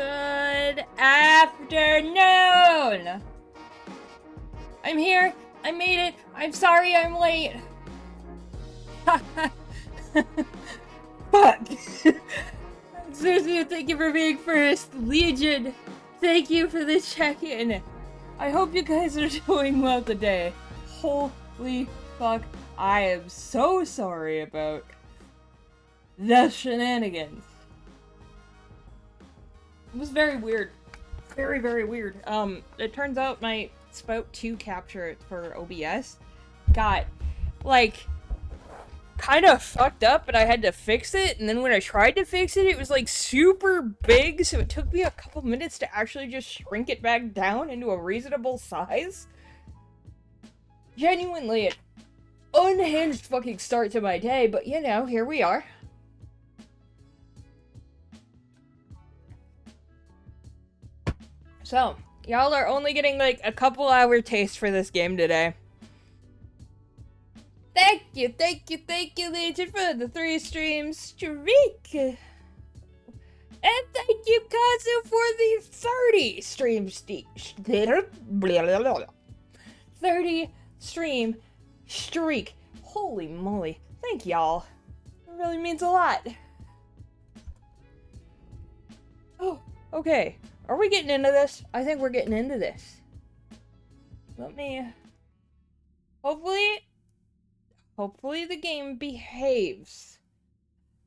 Good afternoon! I'm here! I made it! I'm sorry I'm late! Fuck! Seriously, thank you for being first! Legion! Thank you for the check-in! I hope you guys are doing well today. Holy fuck. I am so sorry about the shenanigans. It was very weird. Very, very weird. It turns out my Spout 2 capture for OBS got, like, kind of fucked up, and I had to fix it, and then when I tried to fix it, it was, like, super big, so it took me a couple minutes to actually just shrink it back down into a reasonable size. Genuinely an unhinged fucking start to my day, but, you know, here we are. So, y'all are only getting, like, a couple hour taste for this game today. Thank you, Legion, for the 3 stream streak! And thank you, Kazu, for the 30 stream 30 stream streak. Holy moly. Thank y'all. It really means a lot. Oh, okay. Are we getting into this? I think we're getting into this. Let me... Hopefully the game behaves.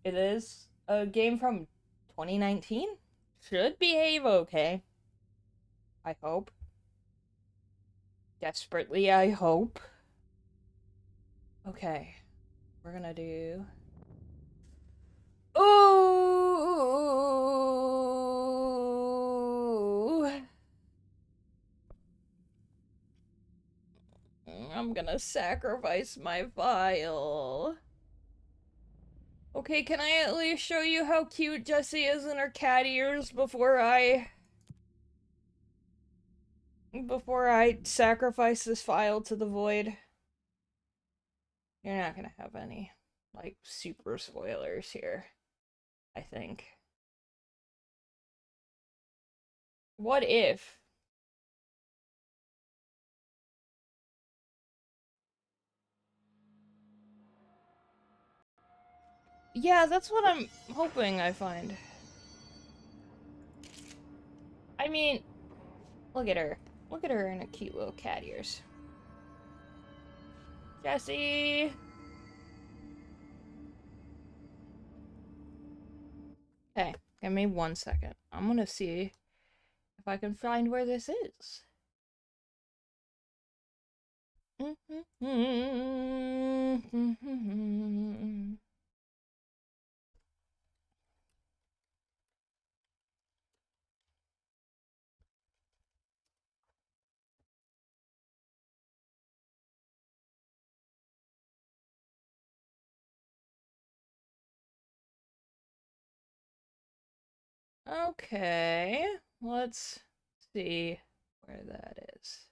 It is a game from 2019. Should behave okay. I hope. Desperately, I hope. Okay. We're gonna do... Ooh! I'm gonna sacrifice my file. Okay, can I at least show you how cute Jessie is in her cat ears before I sacrifice this file to the void? You're not gonna have any, like, super spoilers here, I think. What if? Yeah, that's what I'm hoping I find. I mean, look at her. Look at her in her cute little cat ears. Jessie! Okay, give me 1 second. I'm gonna see if I can find where this is. Okay, let's see where that is.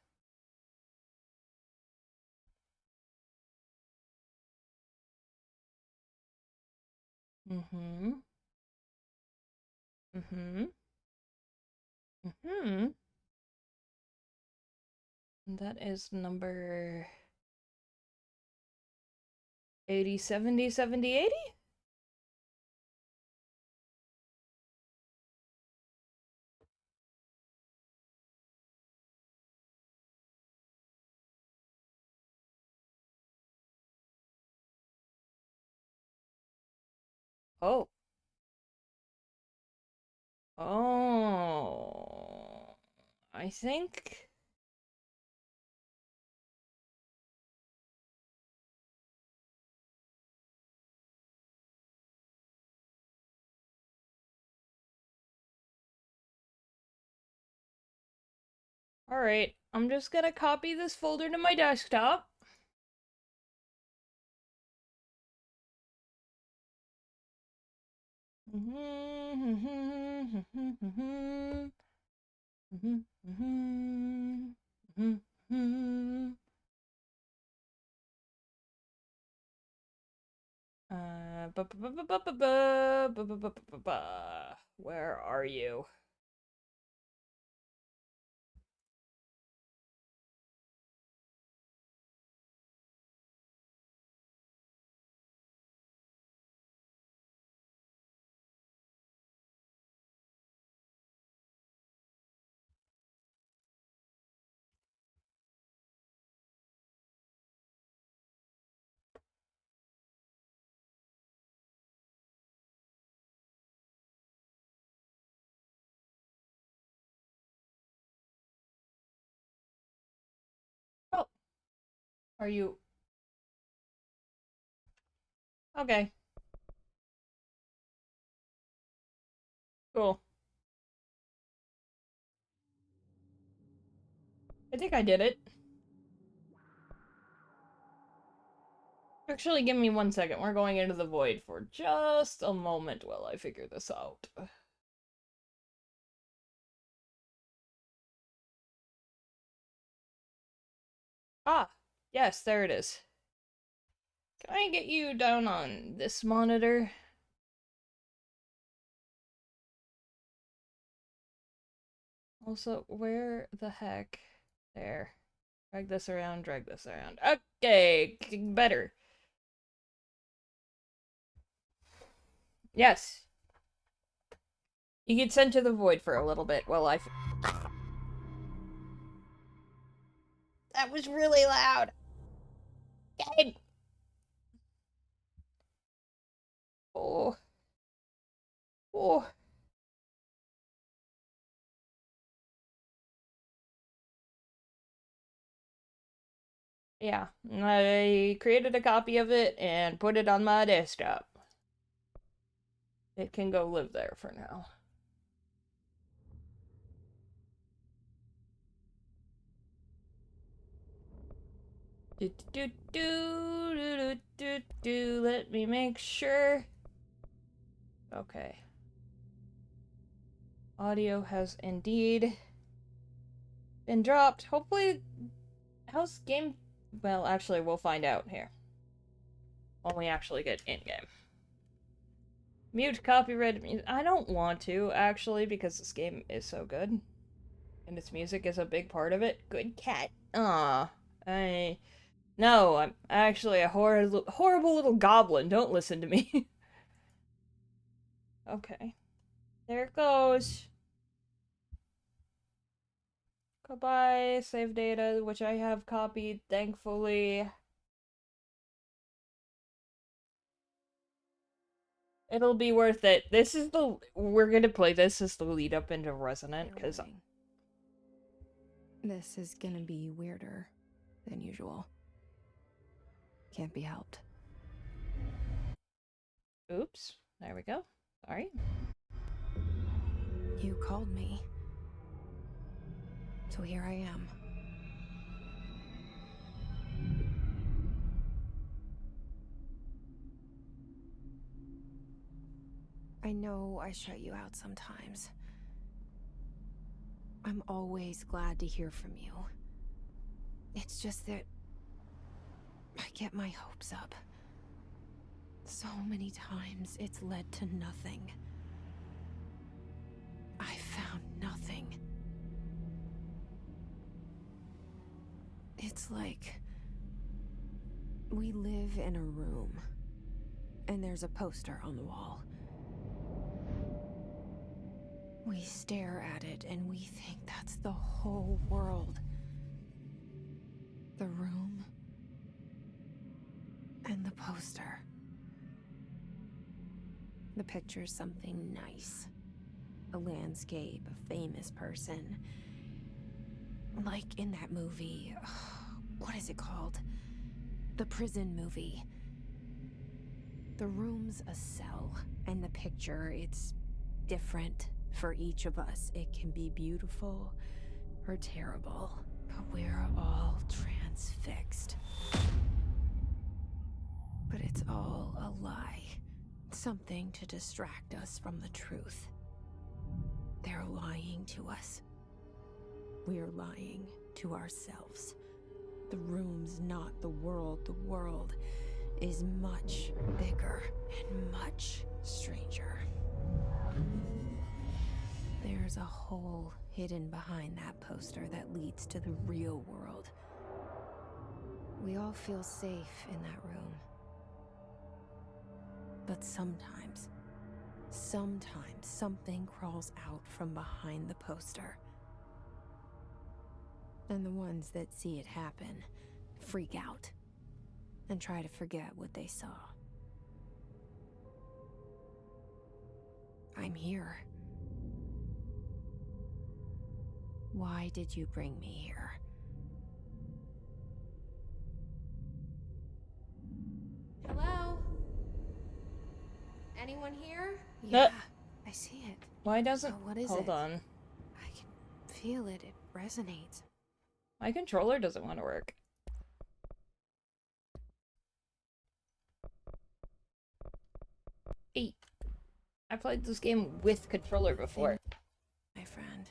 Mm-hmm. Mm-hmm. Mm-hmm. That is number 80, 70, 70, 80? Oh. Oh. I think... Alright, I'm just gonna copy this folder to my desktop. Where are you? Are you... Okay. Cool. I think I did it. Actually, give me 1 second. We're going into the void for just a moment while I figure this out. Ah, yes, there it is. Can I get you down on this monitor? Also, where the heck? There. Drag this around, drag this around. Okay, better. Yes. You get sent to the void for a little bit while I... That was really loud. Okay. Oh. Oh. Yeah, I created a copy of it and put it on my desktop. It can go live there for now. Let me make sure. Okay. Audio has indeed been dropped. Hopefully, how's game... Well, actually, we'll find out here. When we actually get in-game. Mute copyrighted music. I don't want to, actually, because this game is so good. And its music is a big part of it. Good cat. Aw. No, I'm actually a horrible little goblin. Don't listen to me. Okay. There it goes. Goodbye, save data, which I have copied, thankfully. It'll be worth it. This is the... We're gonna play this as the lead up into Resonant, because... This is gonna be weirder than usual. Can't be helped. Oops. There we go. Sorry. You called me. So here I am. I know I shut you out sometimes. I'm always glad to hear from you. It's just that I get my hopes up. So many times it's led to nothing. I found nothing. It's like we live in a room, and there's a poster on the wall. We stare at it and we think that's the whole world. The room and the poster. The picture's something nice. A landscape, a famous person. Like in that movie, what is it called? The prison movie. The room's a cell, and the picture, it's different for each of us. It can be beautiful or terrible, but we're all transfixed. But it's all a lie. Something to distract us from the truth. They're lying to us. We're lying to ourselves. The room's not the world. The world is much bigger and much stranger. There's a hole hidden behind that poster that leads to the real world. We all feel safe in that room. But sometimes something crawls out from behind the poster. And the ones that see it happen freak out and try to forget what they saw. I'm here. Why did you bring me here? Yeah, I see it. Why doesn't... So what is Hold it? on. I can feel it. It resonates. My controller doesn't want to work. Hey, I played this game with controller before. My friend,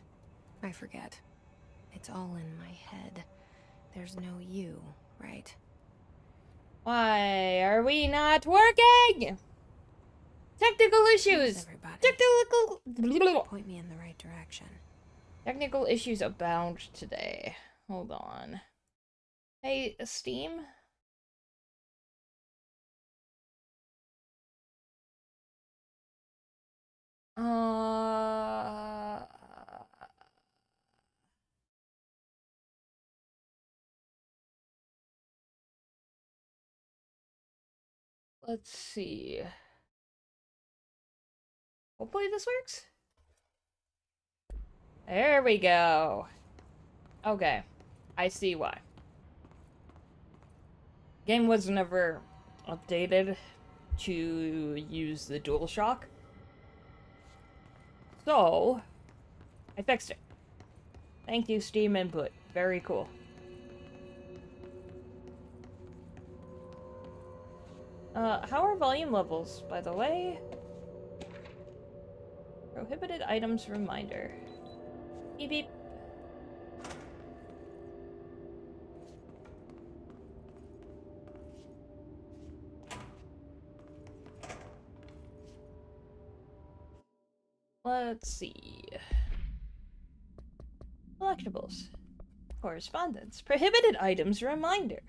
I forget. It's all in my head. There's no you, right? Why are we not working? Technical issues! Technical... Point me in the right direction. Technical issues abound today. Hold on. Hey, Steam? Let's see. Hopefully this works. There we go. Okay. I see why. Game was never updated to use the DualShock. So, I fixed it. Thank you, Steam Input. Very cool. How are volume levels, by the way? Prohibited items reminder. Beep beep. Let's see. Collectibles. Correspondence. Prohibited items reminder.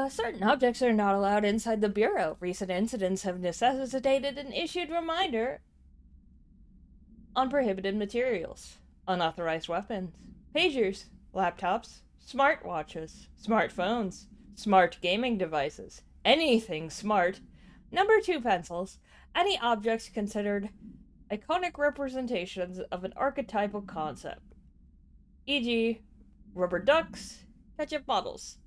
Certain objects are not allowed inside the Bureau. Recent incidents have necessitated an issued reminder on prohibited materials. Unauthorized weapons. Pagers. Laptops. Smartwatches. Smartphones. Smart gaming devices. Anything smart. Number 2 pencils. Any objects considered iconic representations of an archetypal concept. E.g., rubber ducks, ketchup bottles.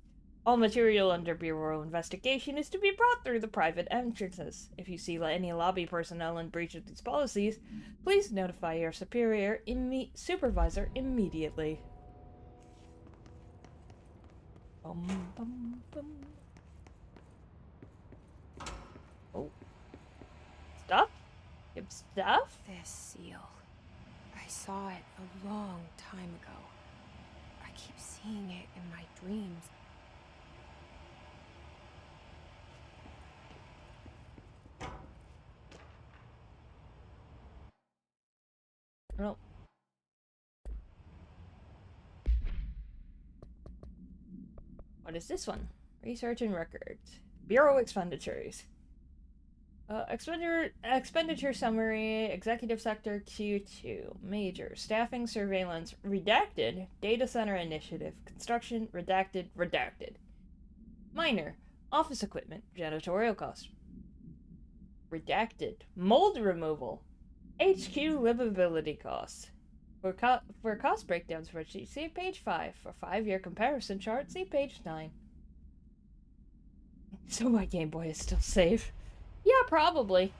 All material under Bureau investigation is to be brought through the private entrances. If you see any lobby personnel in breach of these policies, please notify your superior supervisor immediately. Bum, bum, bum. Oh. Stuff? Give stuff? This seal. I saw it a long time ago. I keep seeing it in my dreams. No. What is this one? Research and records. Bureau expenditures. Expenditure summary, executive sector Q2, major, staffing surveillance, redacted, data center initiative, construction, redacted, minor, office equipment, janitorial costs, redacted, mold removal, HQ livability costs. For cost breakdown spreadsheet, see page 5. For 5-year comparison chart, see page 9. So my Game Boy is still safe. Yeah, probably.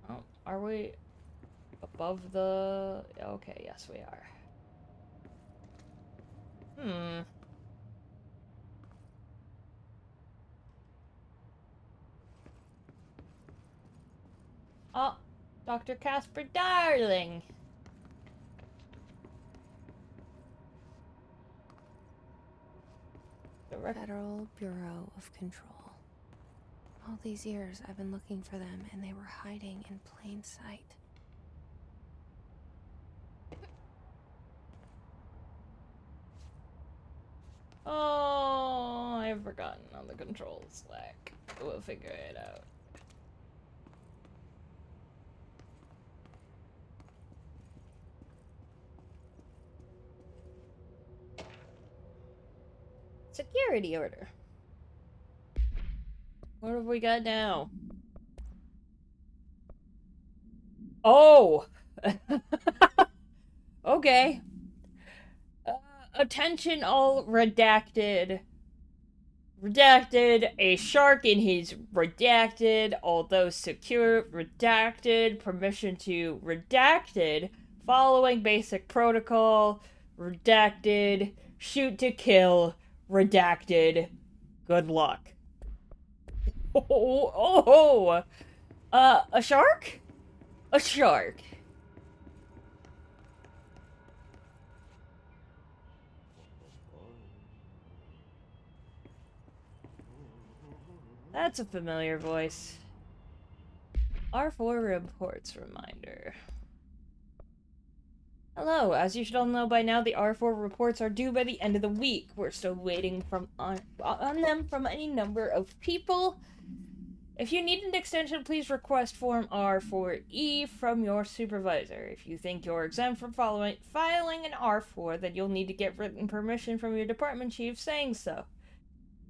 Oh, are we above the... Okay, yes we are. Oh, Dr. Casper Darling. Federal Bureau of Control. All these years I've been looking for them and they were hiding in plain sight. Oh, I've forgotten on the controls. Like, we'll figure it out. Security order. What have we got now? Oh! Okay. Attention all redacted Redacted, a shark in his redacted, although secure, redacted, permission to redacted, following basic protocol, redacted, shoot to kill, redacted, good luck. Oh, a shark? A shark. That's a familiar voice. R4 reports reminder. Hello, as you should all know by now, the R4 reports are due by the end of the week. We're still waiting on them from any number of people. If you need an extension, please request Form R4E from your supervisor. If you think you're exempt from filing an R4, then you'll need to get written permission from your department chief saying so.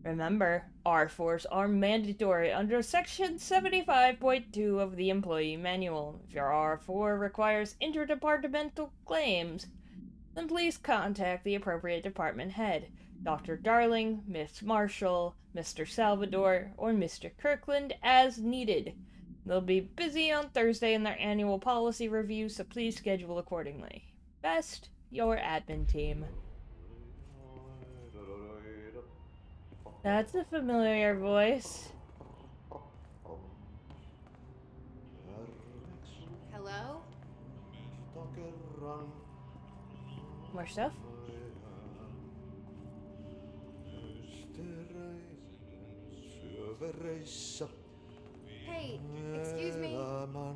Remember, R4s are mandatory under Section 75.2 of the Employee Manual. If your R4 requires interdepartmental claims, then please contact the appropriate department head, Dr. Darling, Miss Marshall, Mr. Salvador, or Mr. Kirkland as needed. They'll be busy on Thursday in their annual policy review, so please schedule accordingly. Best, your admin team. That's a familiar voice. Hello? More stuff? Hey, excuse me. Oh,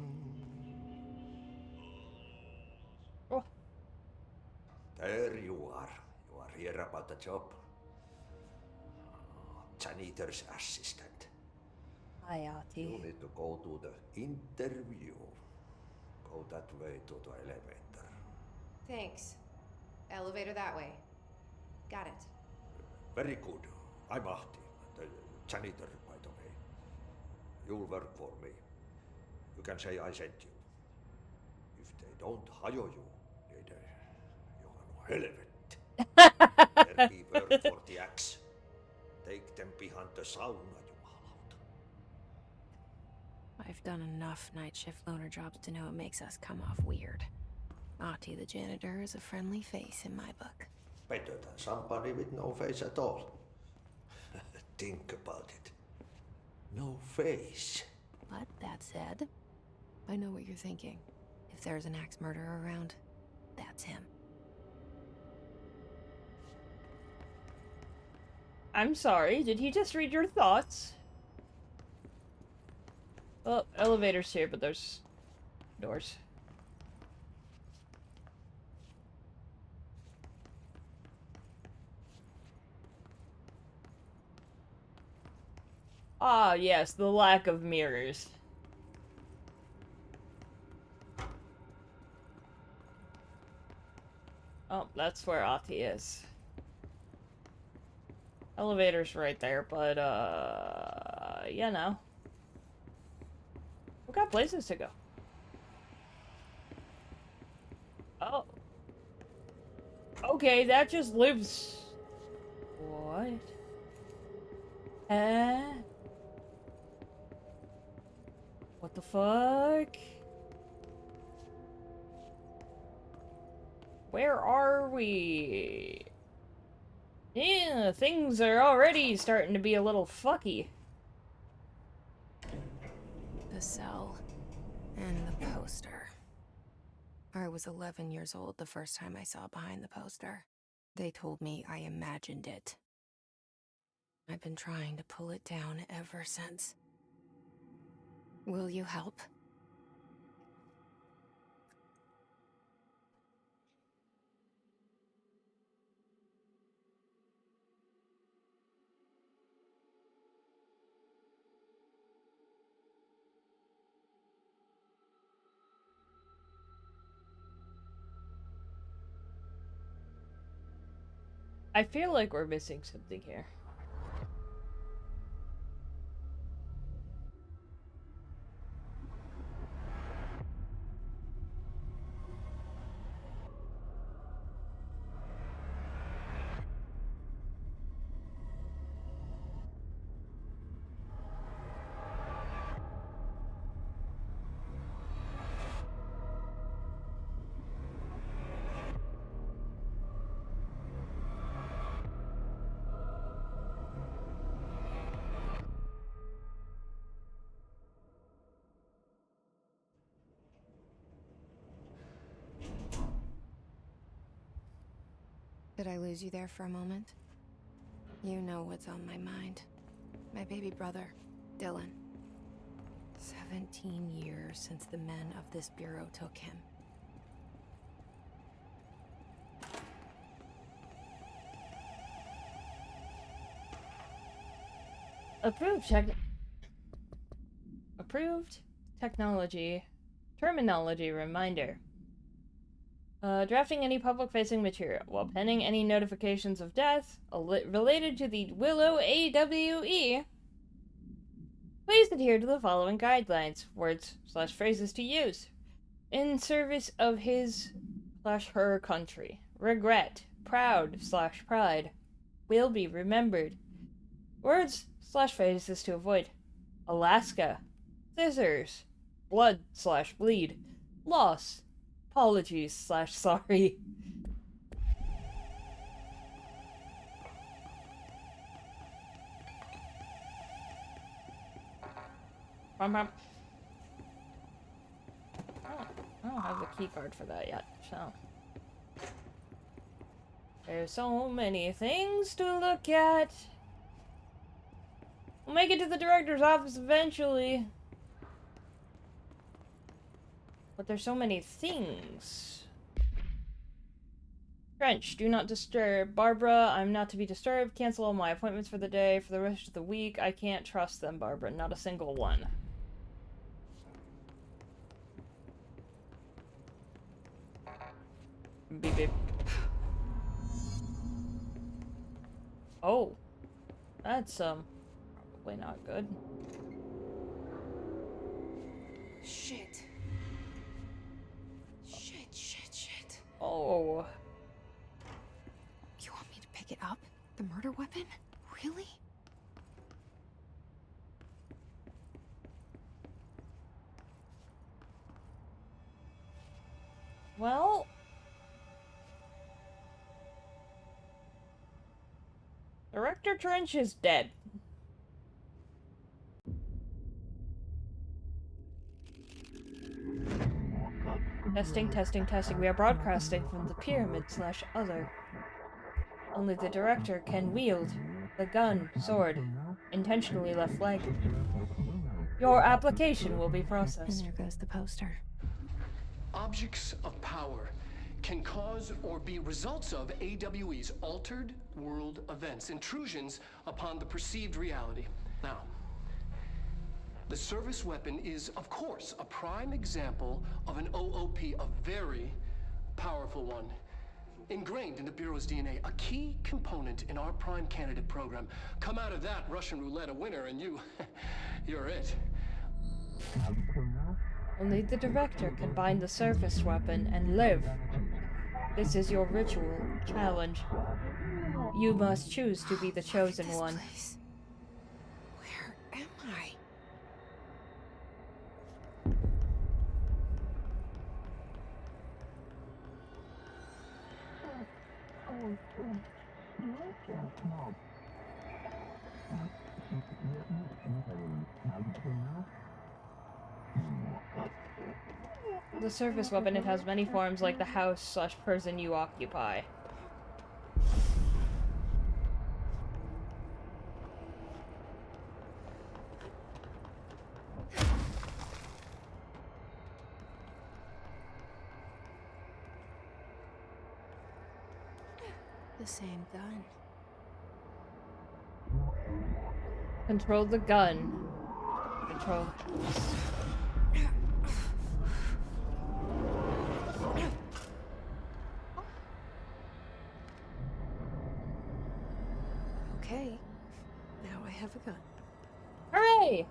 There you are. You are here about the job. Janitor's assistant. hi, You Ati. need to go to the interview. Go that way to the elevator. Thanks. Elevator that way. Got it. Very good. I'm Ahti, the janitor, by the way. You'll work for me. You can say I sent you. If they don't hire you, niin Johan helvetti. There be work for the axe. Take them behind the sauna, jumalauta. I've done enough night shift loner jobs to know it makes us come off weird. Ahti the janitor is a friendly face in my book. Better than somebody with no face at all. Think about it. No face. But that said, I know what you're thinking. If there's an axe murderer around, that's him. I'm sorry, did he just read your thoughts? Well, elevator's here, but there's doors. Ah, yes, the lack of mirrors. Oh, that's where Ati is. Elevator's right there, but, you know. We've got places to go. Oh. Okay, that just lives... What? What the fuck? Where are we? Yeah, things are already starting to be a little fucky. The cell. And the poster. I was 11 years old the first time I saw behind the poster. They told me I imagined it. I've been trying to pull it down ever since. Will you help? I feel like we're missing something here. Did I lose you there for a moment? You know what's on my mind. My baby brother, Dylan. 17 years since the men of this bureau took him. Approved technology. Terminology reminder. Drafting any public-facing material while pending any notifications of death related to the Willow AWE. Please adhere to the following guidelines, words/phrases to use in service of his/her country. Regret, proud/pride, will be remembered. Words/phrases to avoid: Alaska, scissors, blood/bleed, loss, apologies/sorry. I don't have the key card for that yet, so. There's so many things to look at. We'll make it to the director's office eventually. But there's so many things. Trench, do not disturb. Barbara, I'm not to be disturbed. Cancel all my appointments for the day. For the rest of the week, I can't trust them, Barbara. Not a single one. Beep beep. Oh. That's, probably not good. Shit. Shit. Oh. You want me to pick it up? The murder weapon? Really? Well... Director Trench is dead. Testing. We are broadcasting from the pyramid/other. Only the director can wield the gun, sword, intentionally left leg. Your application will be And processed. there goes the poster. Objects of power can cause or be results of AWE's altered world events, intrusions upon the perceived reality. Now, the service weapon is, of course, a prime example of an OOP, a very powerful one. Ingrained in the Bureau's DNA, a key component in our prime candidate program. Come out of that Russian roulette a winner and you're it. Only the director can bind the service weapon and live. This is your ritual challenge. You must choose to be the chosen Look at one. this place. Where am I? The service weapon, it has many forms like the house/person you occupy. The same gun. Control the gun. Control the house. Okay. Now I have a gun. Hooray!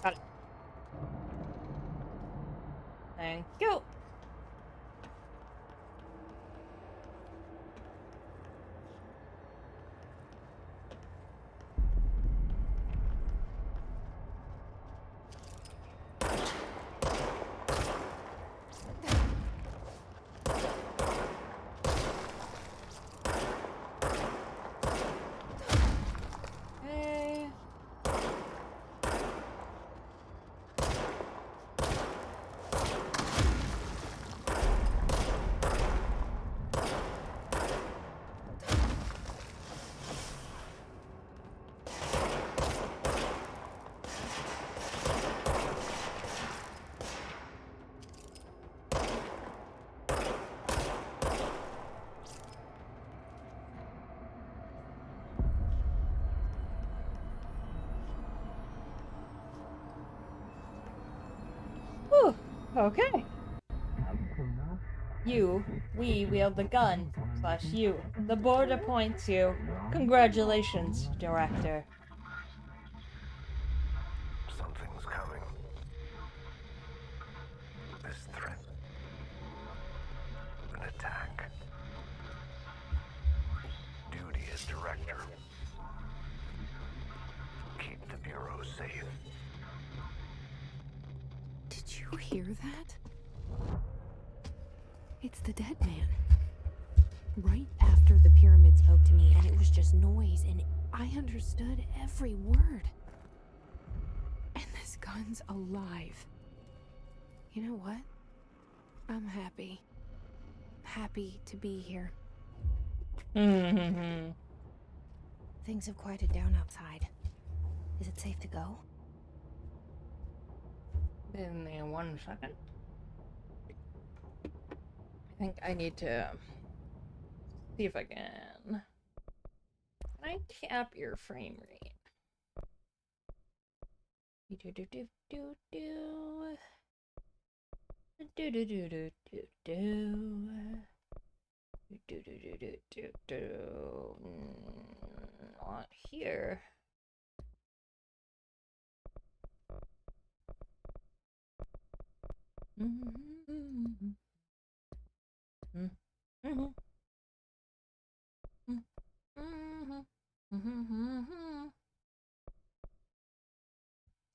Got it. Thank you. Okay. We wield the gun. / you. The board appoints you. Congratulations, Director. Something's coming. This threat. An attack. Duty as Director. Keep the Bureau safe. Did you hear that? It's the dead man. Right after the pyramid spoke to me, and it was just noise, and I understood every word. And this gun's alive. You know what? I'm happy. Happy to be here. Things have quieted down outside. Is it safe to go? Give me 1 second. I think I need to see if I can. Can I tap your frame rate? Do do do do do. Do do do do do do. Do do do do do do. Not here.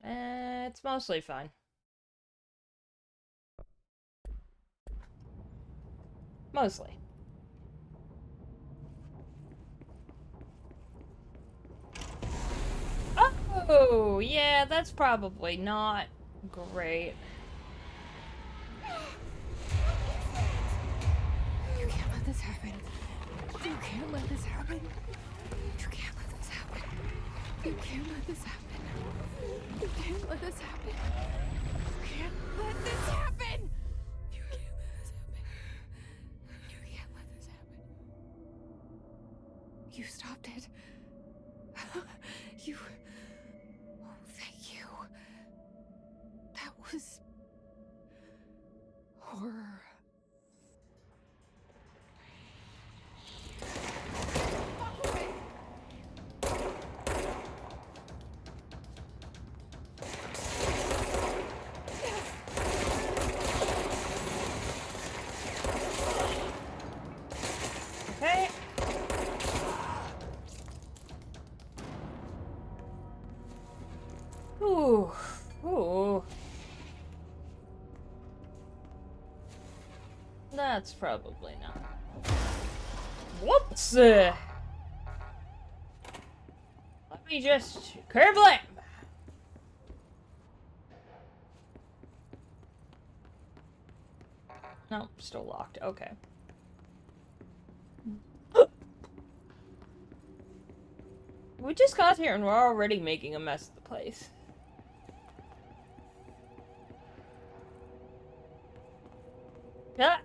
It's mostly fine. Mostly. Oh, yeah, that's probably not great. You can't let this happen. You can't let this happen. You can't let this happen. You can't let this happen. You can't let this happen. You can't let this happen. You can't let this happen. You can't let this happen. You stopped it. You... Oh, thank you. That was... horror. Okay. Ooh. Ooh. That's probably not. Whoops! Let me just curb lamp. Nope, still locked. Okay. We just got here and we're already making a mess of the place. Yeah.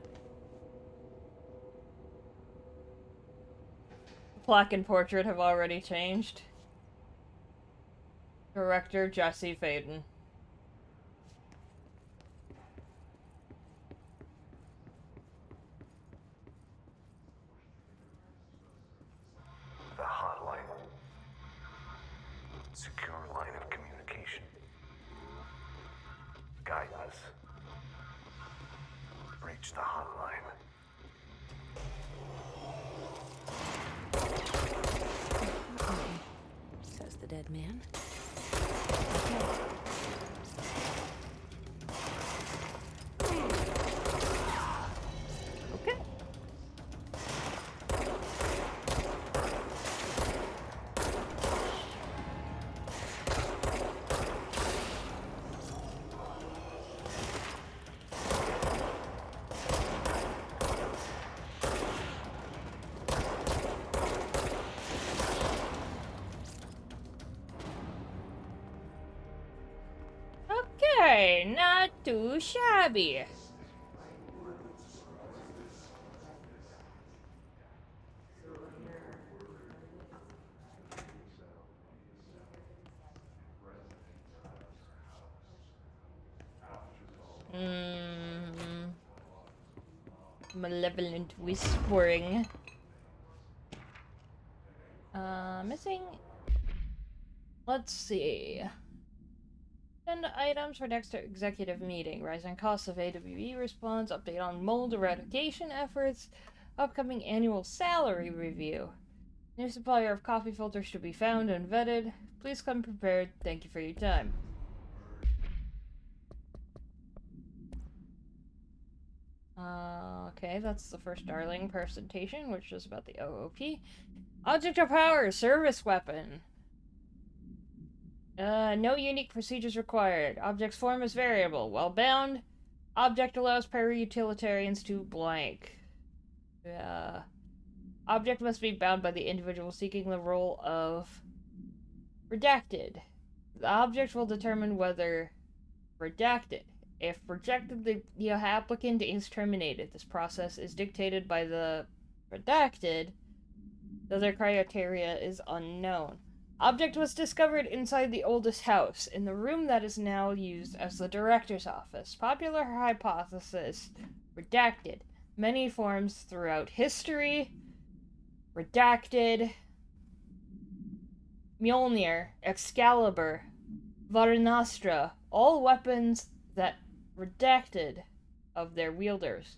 Plaque and portrait have already changed. Director Jesse Faden. The hotline. Secure line of communication. Guidance. Reach the hotline. Says the dead man. Okay. Okay, not too shabby. Malevolent whispering. Missing. Let's see. Agenda items for next executive meeting. Rising costs of AWE response. Update on mold eradication efforts. Upcoming annual salary review. New supplier of coffee filters to be found and vetted. Please come prepared. Thank you for your time. Okay, that's the first Darling presentation, which is about the OOP. Object of power, service weapon. No unique procedures required. Object's form is variable. While bound, object allows para-utilitarians to blank. Object must be bound by the individual seeking the role of redacted. The object will determine whether redacted. If rejected, the applicant is terminated. This process is dictated by the redacted, though their criteria is unknown. Object was discovered inside the oldest house, in the room that is now used as the director's office. Popular hypothesis, redacted. Many forms throughout history. Redacted. Mjolnir, Excalibur, Varnastra, all weapons that redacted of their wielders.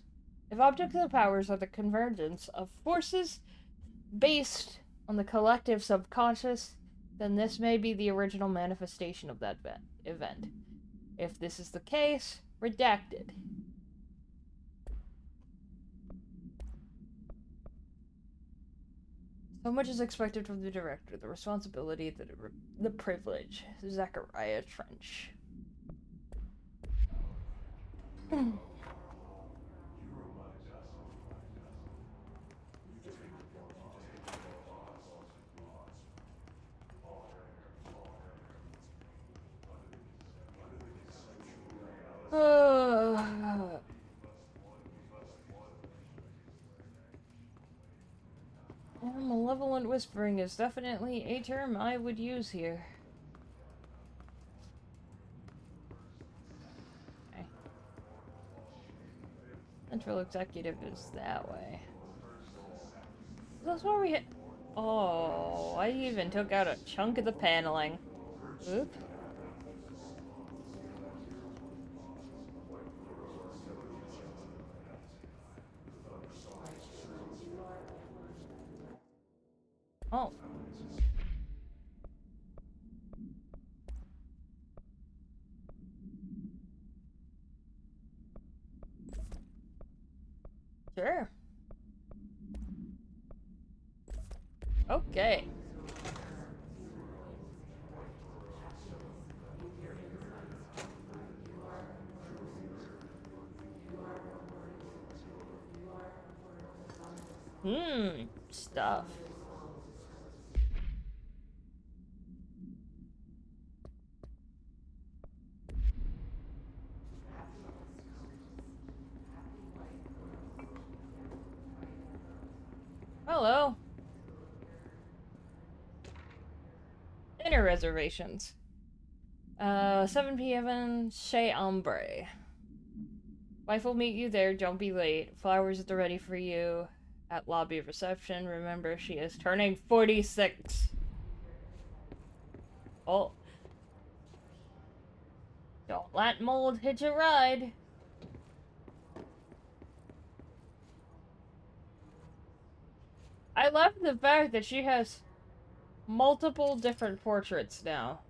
If objects of powers are the convergence of forces based on the collective subconscious, then this may be the original manifestation of that event. If this is the case, redacted. So much is expected from the director, the responsibility, the privilege. Zachariah Trench. Malevolent whispering is definitely a term I would use here. Okay. Central executive is that way. That's where we hit. Oh, I even took out a chunk of the paneling. Oop. Oh. Sure. Okay. Stuff. Hello. Dinner reservations. 7 p.m. in Chez Ombre. Wife will meet you there, don't be late. Flowers at the ready for you at lobby reception. Remember, she is turning 46. Oh. Don't let mold hitch a ride. I love the fact that she has multiple different portraits now.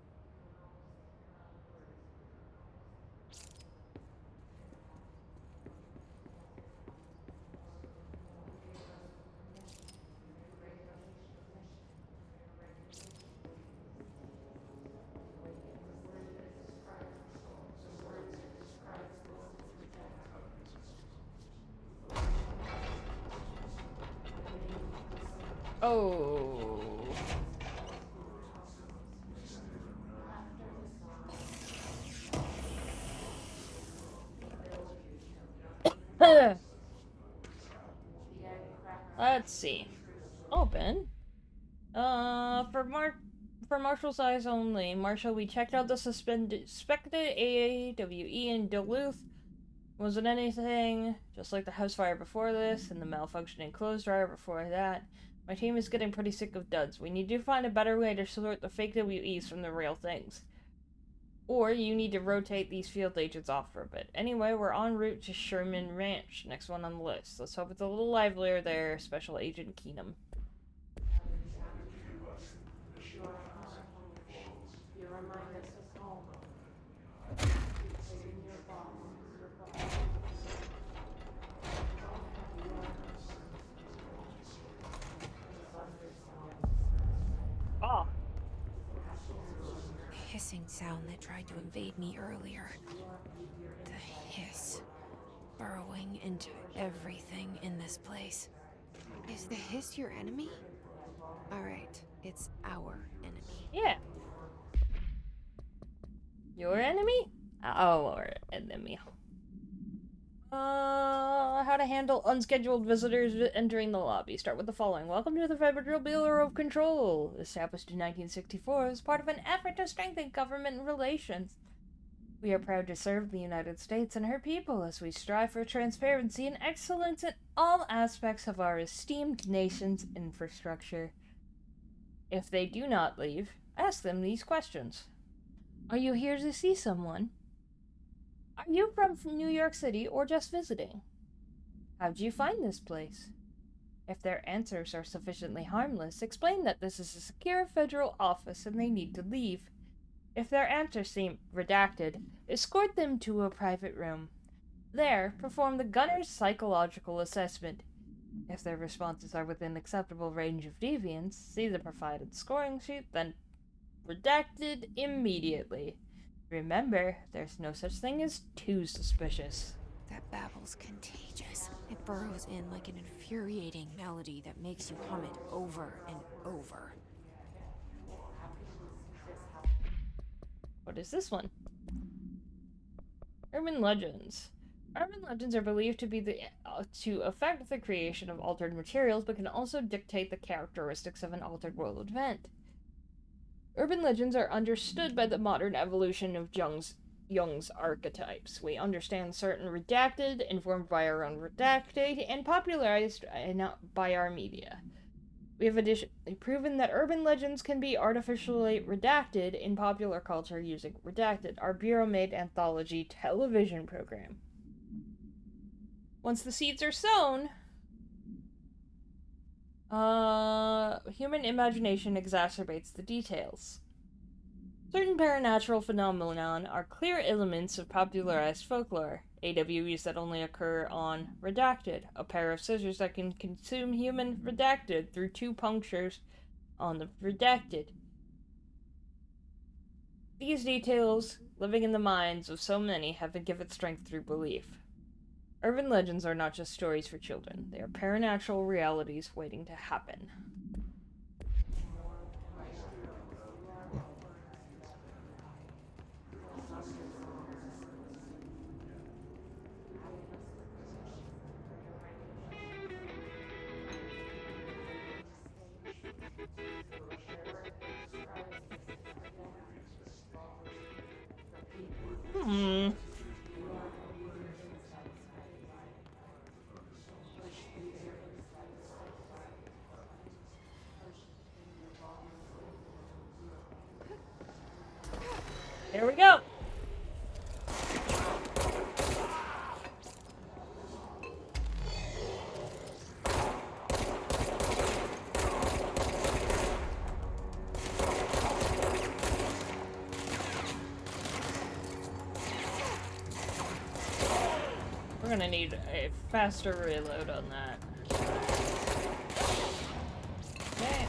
Oh. Let's see. Open. For Marshall's eyes only. Marshall, we checked out the suspected AAWE in Duluth. Wasn't anything, just like the house fire before this and the malfunctioning clothes dryer before that. My team is getting pretty sick of duds. We need to find a better way to sort the fake WEs from the real things. Or you need to rotate these field agents off for a bit. Anyway, we're en route to Sherman Ranch, next one on the list. Let's hope it's a little livelier there, Special Agent Keenum. Oh. The hissing sound that tried to invade me earlier. The hiss. Burrowing into everything in this place. Is the hiss your enemy? Alright, it's our enemy. Yeah. Your enemy? Our enemy. How to handle unscheduled visitors entering the lobby. Start with the following. Welcome to the Federal Bureau of Control, established in 1964 as part of an effort to strengthen government relations. We are proud to serve the United States and her people as we strive for transparency and excellence in all aspects of our esteemed nation's infrastructure. If they do not leave, ask them these questions. Are you here to see someone? Are you from New York City or just visiting? How'd you find this place? If their answers are sufficiently harmless, explain that this is a secure federal office and they need to leave. If their answers seem redacted, escort them to a private room. There, perform the gunner's psychological assessment. If their responses are within acceptable range of deviance, see the provided scoring sheet, then redacted immediately. Remember, there's no such thing as too suspicious. That babble's contagious. It burrows in like an infuriating melody that makes you hum it over and over. What is this one? Urban legends. Urban legends are believed to be to affect the creation of altered materials, but can also dictate the characteristics of an altered world event. Urban legends are understood by the modern evolution of Jung's archetypes. We understand certain redacted, informed by our own redactate, and popularized by our media. We have additionally proven that urban legends can be artificially redacted in popular culture using Redacted, our Bureau-made anthology television program. Once the seeds are sown, human imagination exacerbates the details. Certain paranatural phenomenon are clear elements of popularized folklore. AWEs that only occur on Redacted, a pair of scissors that can consume human Redacted through 2 punctures on the Redacted. These details, living in the minds of so many, have been given strength through belief. Urban legends are not just stories for children. They are paranatural realities waiting to happen. Here we go. We're gonna need a faster reload on that. Okay.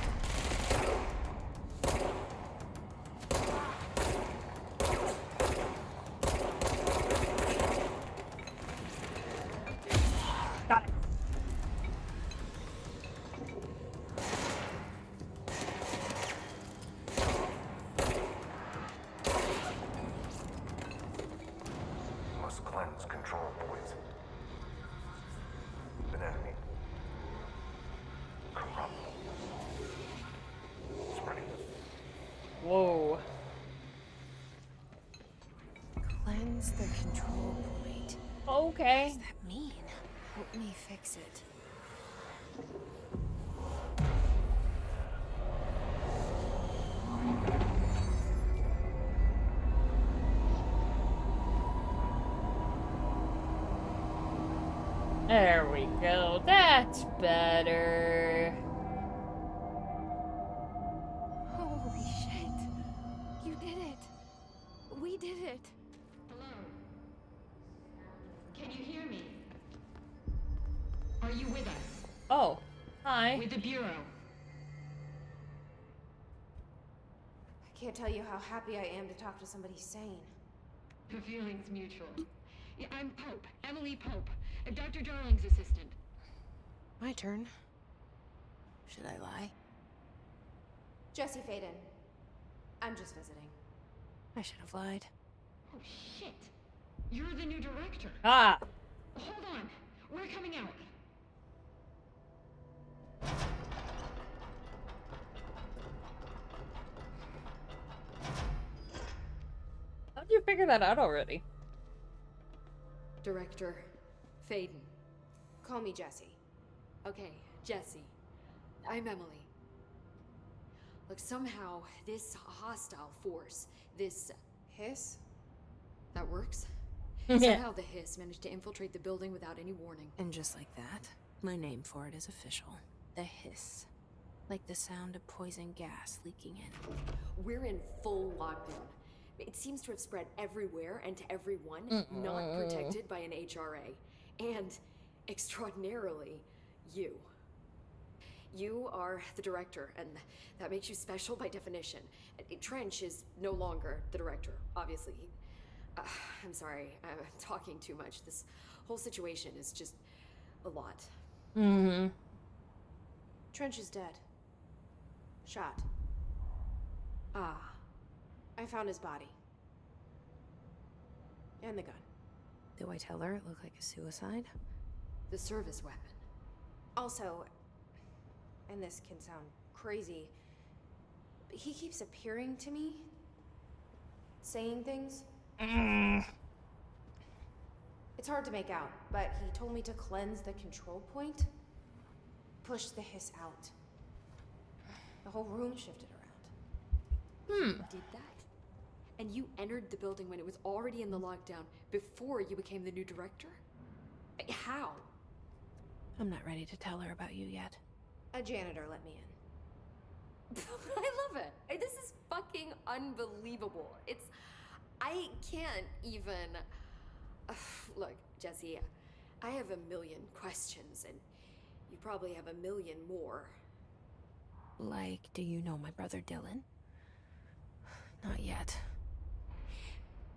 Got it. Must cleanse control points. An enemy. Corrupt. Spreading. Whoa. Cleanse the control point. Okay. What does that mean? Help me fix it. There we go. That's better. Holy shit. You did it. We did it. Hello? Can you hear me? Are you with us? Oh, hi. With the Bureau? I can't tell you how happy I am to talk to somebody sane. The feeling's mutual. Yeah, I'm Pope. Emily Pope. Dr. Darling's assistant. My turn. Should I lie? Jesse Faden. I'm just visiting. I should have lied. Oh, shit. You're the new director. Ah. Hold on. We're coming out. How'd you figure that out already? Director Faden. Call me Jesse. Okay, Jesse. I'm Emily. Look, somehow this hostile force, this Hiss? that works. Yeah. Somehow the hiss managed to infiltrate the building without any warning. And just like that, my name for it is official. The hiss. Like the sound of poison gas leaking in. We're in full lockdown. It seems to have spread everywhere and to everyone, not protected by an HRA. And, extraordinarily, you. You are the director, and that makes you special by definition. Trench is no longer the director, obviously. I'm sorry, I'm talking too much. This whole situation is just a lot. Mm-hmm. Trench is dead. Shot. Ah, I found his body. And the gun. Do I tell her it looked like a suicide? the service weapon. Also, and this can sound crazy, but he keeps appearing to me, saying things. It's hard to make out, but he told me to cleanse the control point, push the hiss out. The whole room shifted around. You did that? And you entered the building when it was already in the lockdown, before you became the new director? How? I'm not ready to tell her about you yet. A janitor let me in. I love it. This is fucking unbelievable. I can't even... Look, Jesse, I have a million questions, and you probably have a million more. Like, do you know my brother Dylan? Not yet.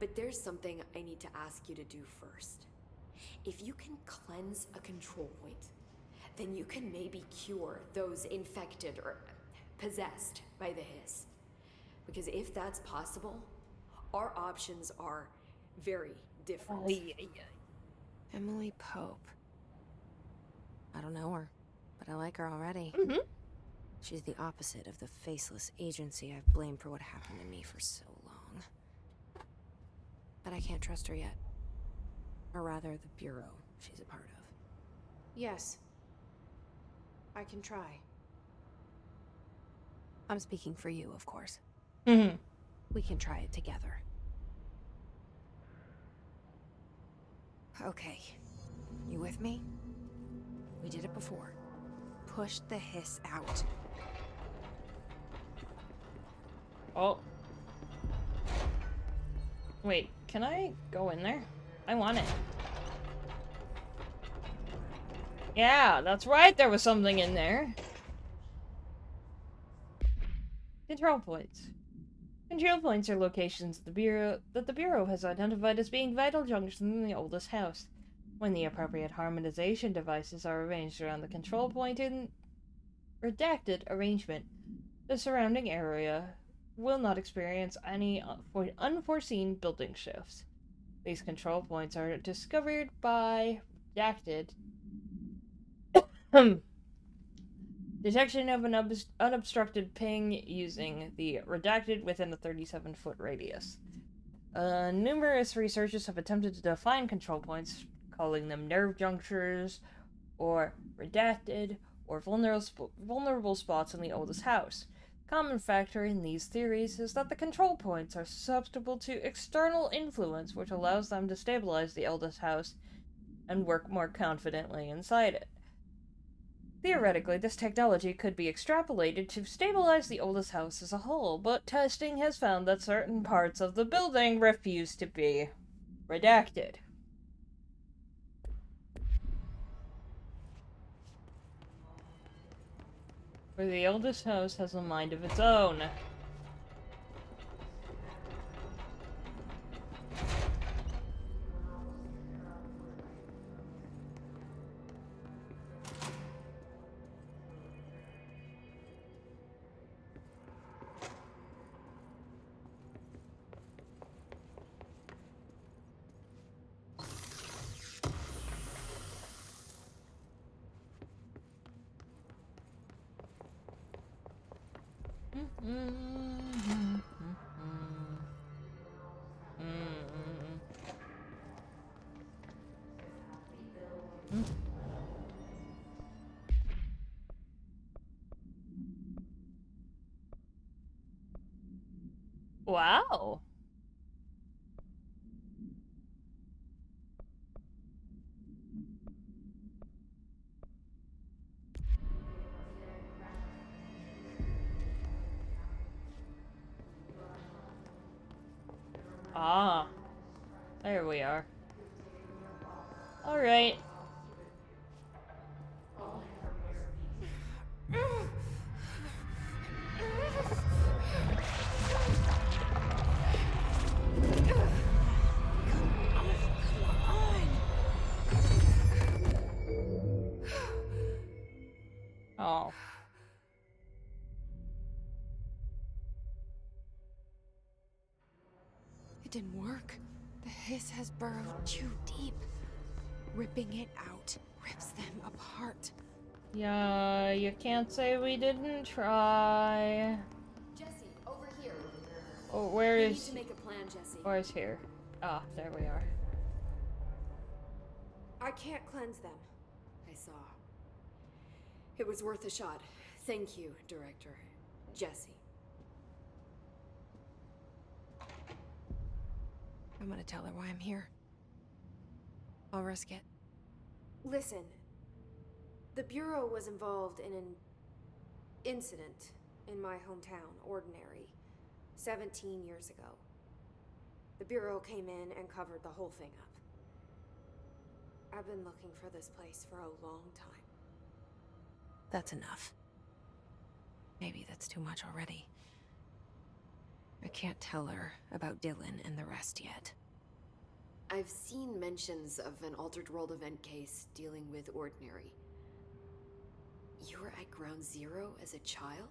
But there's something I need to ask you to do first. If you can cleanse a control point, then you can maybe cure those infected or possessed by the hiss. Because if that's possible, our options are very different. Emily Pope. I don't know her, but I like her already. She's the opposite of the faceless agency I've blamed for what happened to me for so long. But I can't trust her yet. Or rather, the Bureau she's a part of. Yes. I can try. I'm speaking for you, of course. We can try it together. Okay. You with me? We did it before. Push the hiss out. Oh. Wait, can I go in there? I want it. Yeah, that's right, there was something in there. Control points. Control points are locations that the Bureau has identified as being vital junctions in the oldest house. When the appropriate harmonization devices are arranged around the control point in redacted arrangement, the surrounding area will not experience any unforeseen building shifts. These control points are discovered by redacted detection of an unobstructed ping using the redacted within a 37-foot radius. Numerous researchers have attempted to define control points calling them nerve junctures, or redacted, or vulnerable spots in the oldest house. Common factor in these theories is that the control points are susceptible to external influence, which allows them to stabilize the eldest house and work more confidently inside it. Theoretically, this technology could be extrapolated to stabilize the oldest house as a whole, but testing has found that certain parts of the building refuse to be redacted. For the oldest house has a mind of its own. Wow. Ah. There we are. Alright. Oh. It didn't work. The hiss has burrowed too deep. Ripping it out rips them apart. Yeah, you can't say we didn't try. Jesse, over here. Oh, where We is... need to make a plan, Jesse. Where's here? Ah, there we are. I can't cleanse them. I saw. It was worth a shot. Thank you, Director. Jesse. I'm gonna tell her why I'm here. I'll risk it. Listen, the Bureau was involved in an incident in my hometown, Ordinary, 17 years ago. The Bureau came in and covered the whole thing up. I've been looking for this place for a long time. That's enough. Maybe that's too much already. I can't tell her about Dylan and the rest yet. I've seen mentions of an Altered World event case dealing with Ordinary. You were at Ground Zero as a child?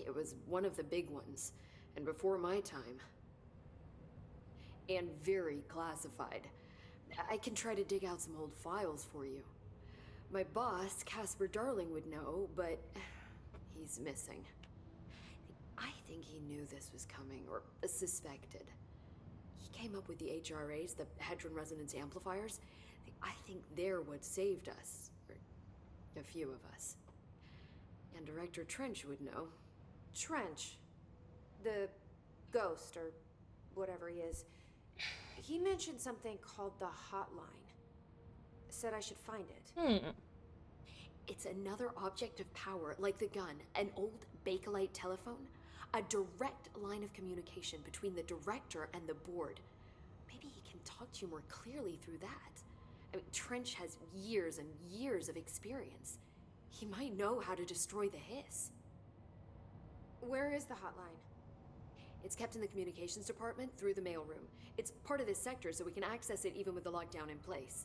It was one of the big ones, and before my time. And very classified. I can try to dig out some old files for you. My boss, Casper Darling, would know, but he's missing. I think he knew this was coming, or suspected. He came up with the HRAs, the Hadron Resonance Amplifiers. I think they're what saved us. Or a few of us. And Director Trench would know. Trench, the ghost, or whatever he is, he mentioned something called the hotline. Said I should find it. It's another object of power, like the gun, an old Bakelite telephone. A direct line of communication between the director and the board. Maybe he can talk to you more clearly through that. I mean, Trench has years and years of experience. He might know how to destroy the hiss. Where is the hotline? It's kept in the communications department through the mailroom. It's part of this sector, so we can access it even with the lockdown in place.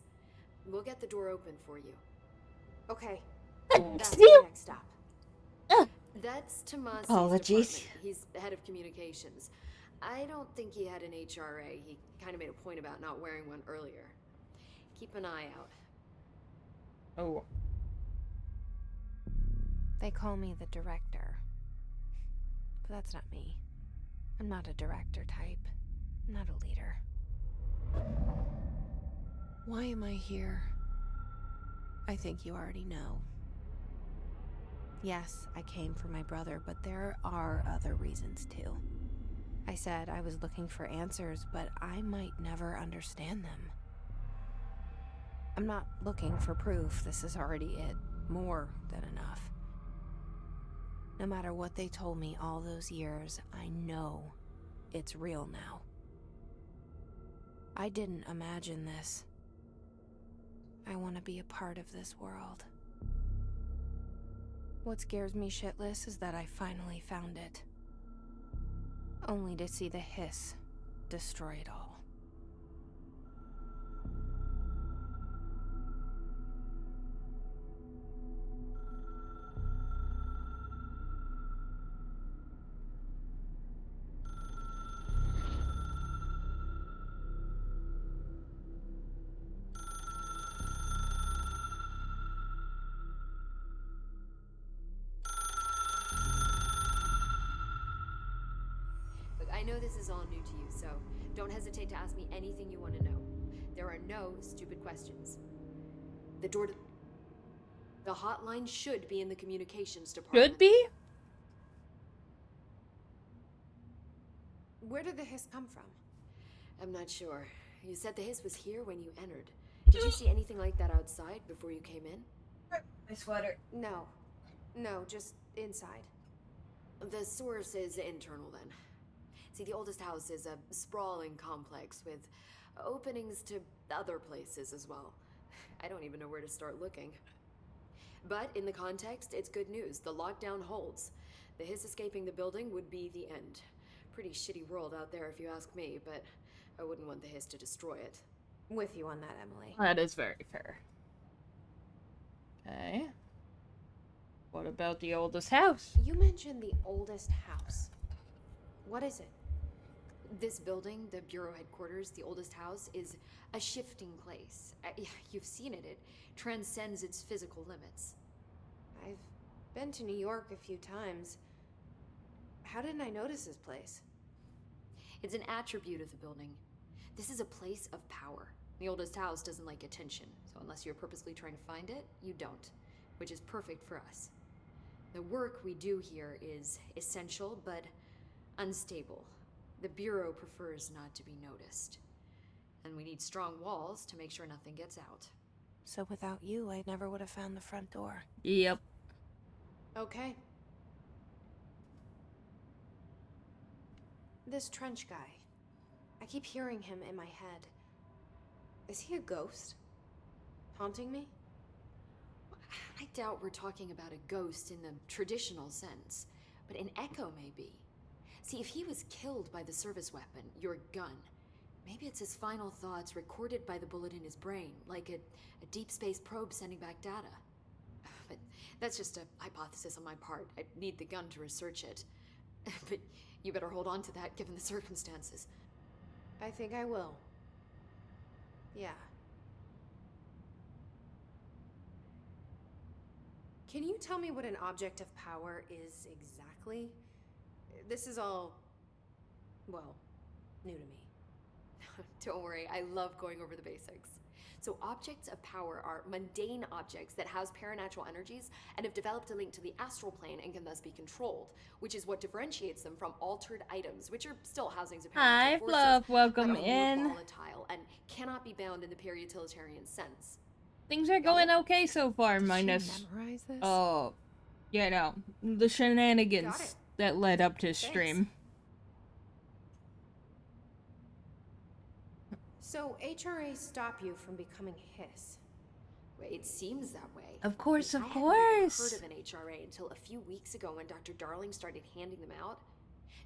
We'll get the door open for you. Okay, that's the next stop. That's Tomasi's Apologies. department. He's head of communications. I don't think he had an HRA. He kind of made a point about not wearing one earlier. Keep an eye out. Oh. They call me the director. But that's not me. I'm not a director type. I'm not a leader. Why am I here? I think you already know. Yes, I came for my brother, but there are other reasons too. I said I was looking for answers, but I might never understand them. I'm not looking for proof. This is already it. More than enough. No matter what they told me all those years, I know it's real now. I didn't imagine this. I want to be a part of this world. What scares me shitless is that I finally found it. Only to see the hiss destroy it all. Look, I know this is all new to you, so don't hesitate to ask me anything you want to know. There are no stupid questions. The door to... The hotline should be in the communications department. Should be? Where did the hiss come from? I'm not sure. You said the hiss was here when you entered. Did you see anything like that outside before you came in? My sweater. No. No, just inside. The source is internal then. See, the oldest house is a sprawling complex with openings to other places as well. I don't even know where to start looking. But in the context, it's good news. The lockdown holds. The hiss escaping the building would be the end. Pretty shitty world out there if you ask me, but I wouldn't want the hiss to destroy it. With you on that, Emily. That is very fair. Okay. What about the oldest house? You mentioned the oldest house. What is it? This building, the Bureau headquarters, the oldest house, is a shifting place. You've seen it. It transcends its physical limits. I've been to New York a few times. How didn't I notice this place? It's an attribute of the building. This is a place of power. The oldest house doesn't like attention, so unless you're purposely trying to find it, you don't, which is perfect for us. The work we do here is essential, but unstable. The Bureau prefers not to be noticed. And we need strong walls to make sure nothing gets out. So without you, I never would have found the front door. Yep. Okay. This Trench guy. I keep hearing him in my head. Is he a ghost? Haunting me? I doubt we're talking about a ghost in the traditional sense, but an echo maybe. See, if he was killed by the service weapon, your gun, maybe it's his final thoughts recorded by the bullet in his brain, like a deep space probe sending back data. But that's just a hypothesis on my part. I need the gun to research it. But you better hold on to that given the circumstances. I think I will. Yeah. Can you tell me what an object of power is exactly? This is all, well, new to me. Don't worry, I love going over the basics. So objects of power are mundane objects that house paranatural energies and have developed a link to the astral plane and can thus be controlled, which is what differentiates them from altered items, which are still housings of paranatural Hi, forces, Fluff. Welcome but are in. more volatile and cannot be bound in the peri-utilitarian sense. Things are going okay so far, minus... Did she memorize this? Oh, you know, the shenanigans that led up to stream. So HRA stop you from becoming Hiss? It seems that way. Of course, I of hadn't course. heard of an HRA until a few weeks ago when Dr. Darling started handing them out.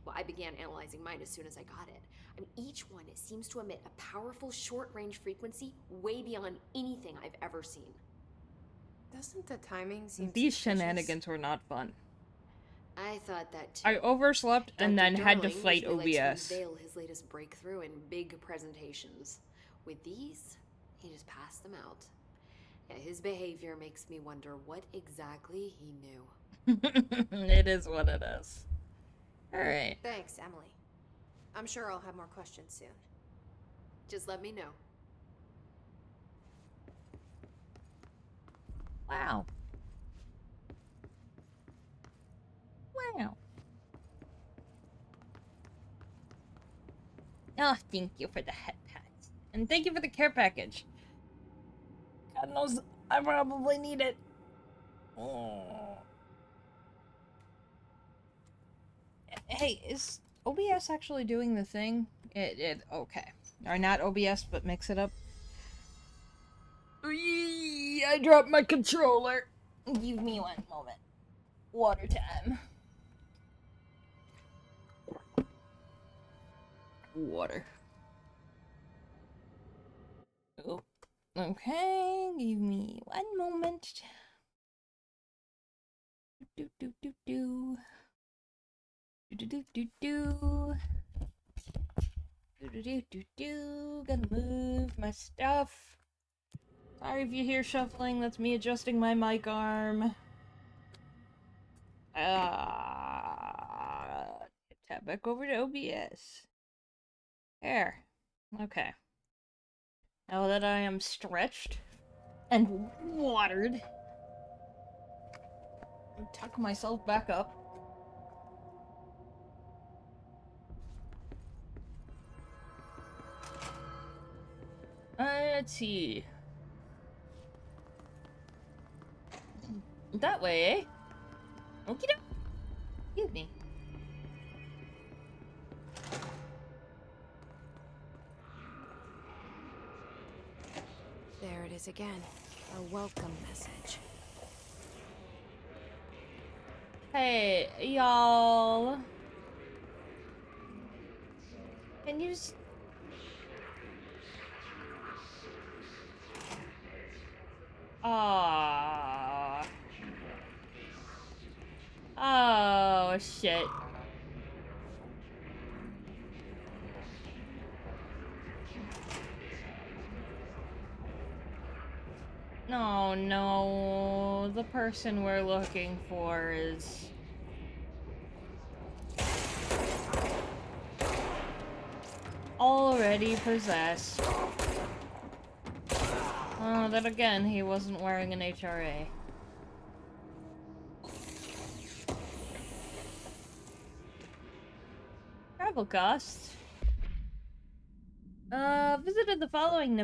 Well, I began analyzing mine as soon as I got it. I mean, each one seems to emit a powerful short-range frequency way beyond anything I've ever seen. Doesn't the timing seem These suspicious? shenanigans were not fun. I thought that too. I overslept and Dr. then had to Darling fight usually likes OBS. to unveil his latest breakthrough in big presentations. With these, he just passed them out. Yeah, his behavior makes me wonder what exactly he knew. It is what it is. Alright. Thanks, Emily. I'm sure I'll have more questions soon. Just let me know. Wow. Wow. Oh, thank you for the head pats. And thank you for the care package. God knows I probably need it. Oh. Hey, is OBS actually doing the thing? Okay. Or not OBS, but mix it up. Eee, I dropped my controller. Give me one moment. Water time. Water. Oh. Okay, give me one moment. Do do do do. Do do do do. Do do do do do. Gotta move my stuff. Sorry if you hear shuffling, that's me adjusting my mic arm. Tap back over to OBS. There. Okay. Now that I am stretched and watered, I'll tuck myself back up. Let's see. That way, eh? Okie doke. Excuse me. There it is again. A welcome message. Hey, y'all. Can you just... Aww. Oh, shit. No, no. The person we're looking for is... already possessed. Oh, then again, he wasn't wearing an HRA. Travel costs. Visited the following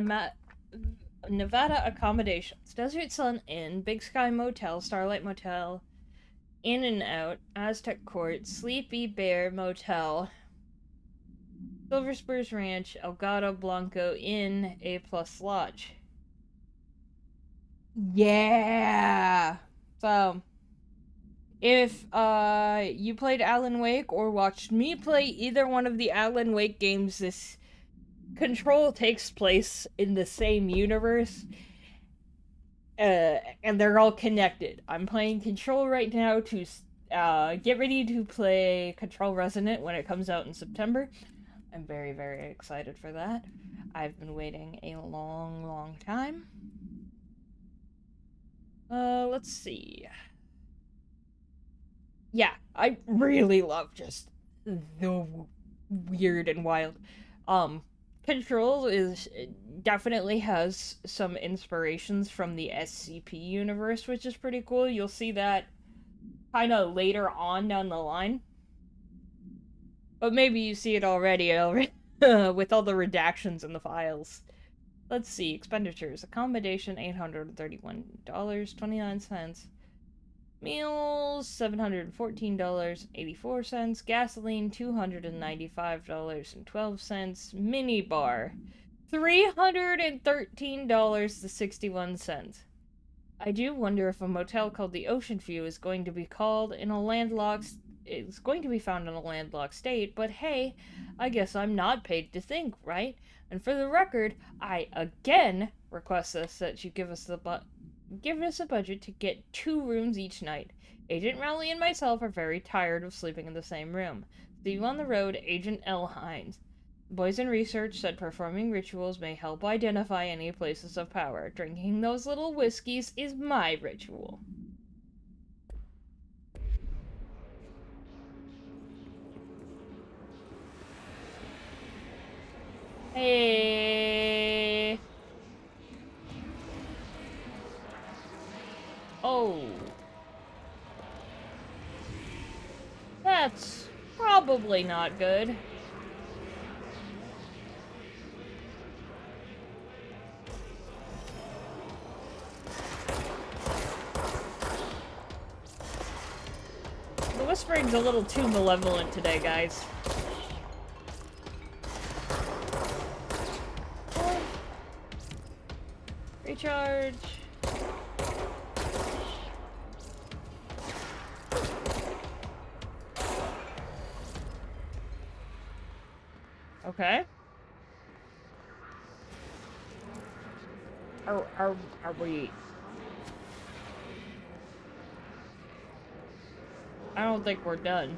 Nevada accommodations. Desert Sun Inn, Big Sky Motel, Starlight Motel, In and Out, Aztec Court, Sleepy Bear Motel, Silver Spurs Ranch, Elgato Blanco Inn, A Plus Lodge. Yeah! So, if you played Alan Wake or watched me play either one of the Alan Wake games, this Control takes place in the same universe. And they're all connected. I'm playing Control right now to get ready to play Control Resonant when it comes out in September. I'm very, very excited for that. I've been waiting a long, long time. Let's see. Yeah, I really love just the weird and wild. Control is definitely has some inspirations from the SCP universe, which is pretty cool. You'll see that kind of later on down the line. But maybe you see it already with all the redactions in the files. Let's see, expenditures. Accommodation, $831.29. Meals, $714.84. Gasoline, $295.12. Minibar, $313.61. I do wonder if a motel called the Ocean View is going to be found in a landlocked state, but hey, I guess I'm not paid to think, right? And for the record, I again request that you give us a budget to get 2 rooms each night. Agent Rowley and myself are very tired of sleeping in the same room. See you on the road, Agent L. Hines. Boys in research said performing rituals may help identify any places of power. Drinking those little whiskeys is my ritual. Hey. That's probably not good. The whispering's a little too malevolent today, guys. Recharge. Okay. Are we... I don't think we're done.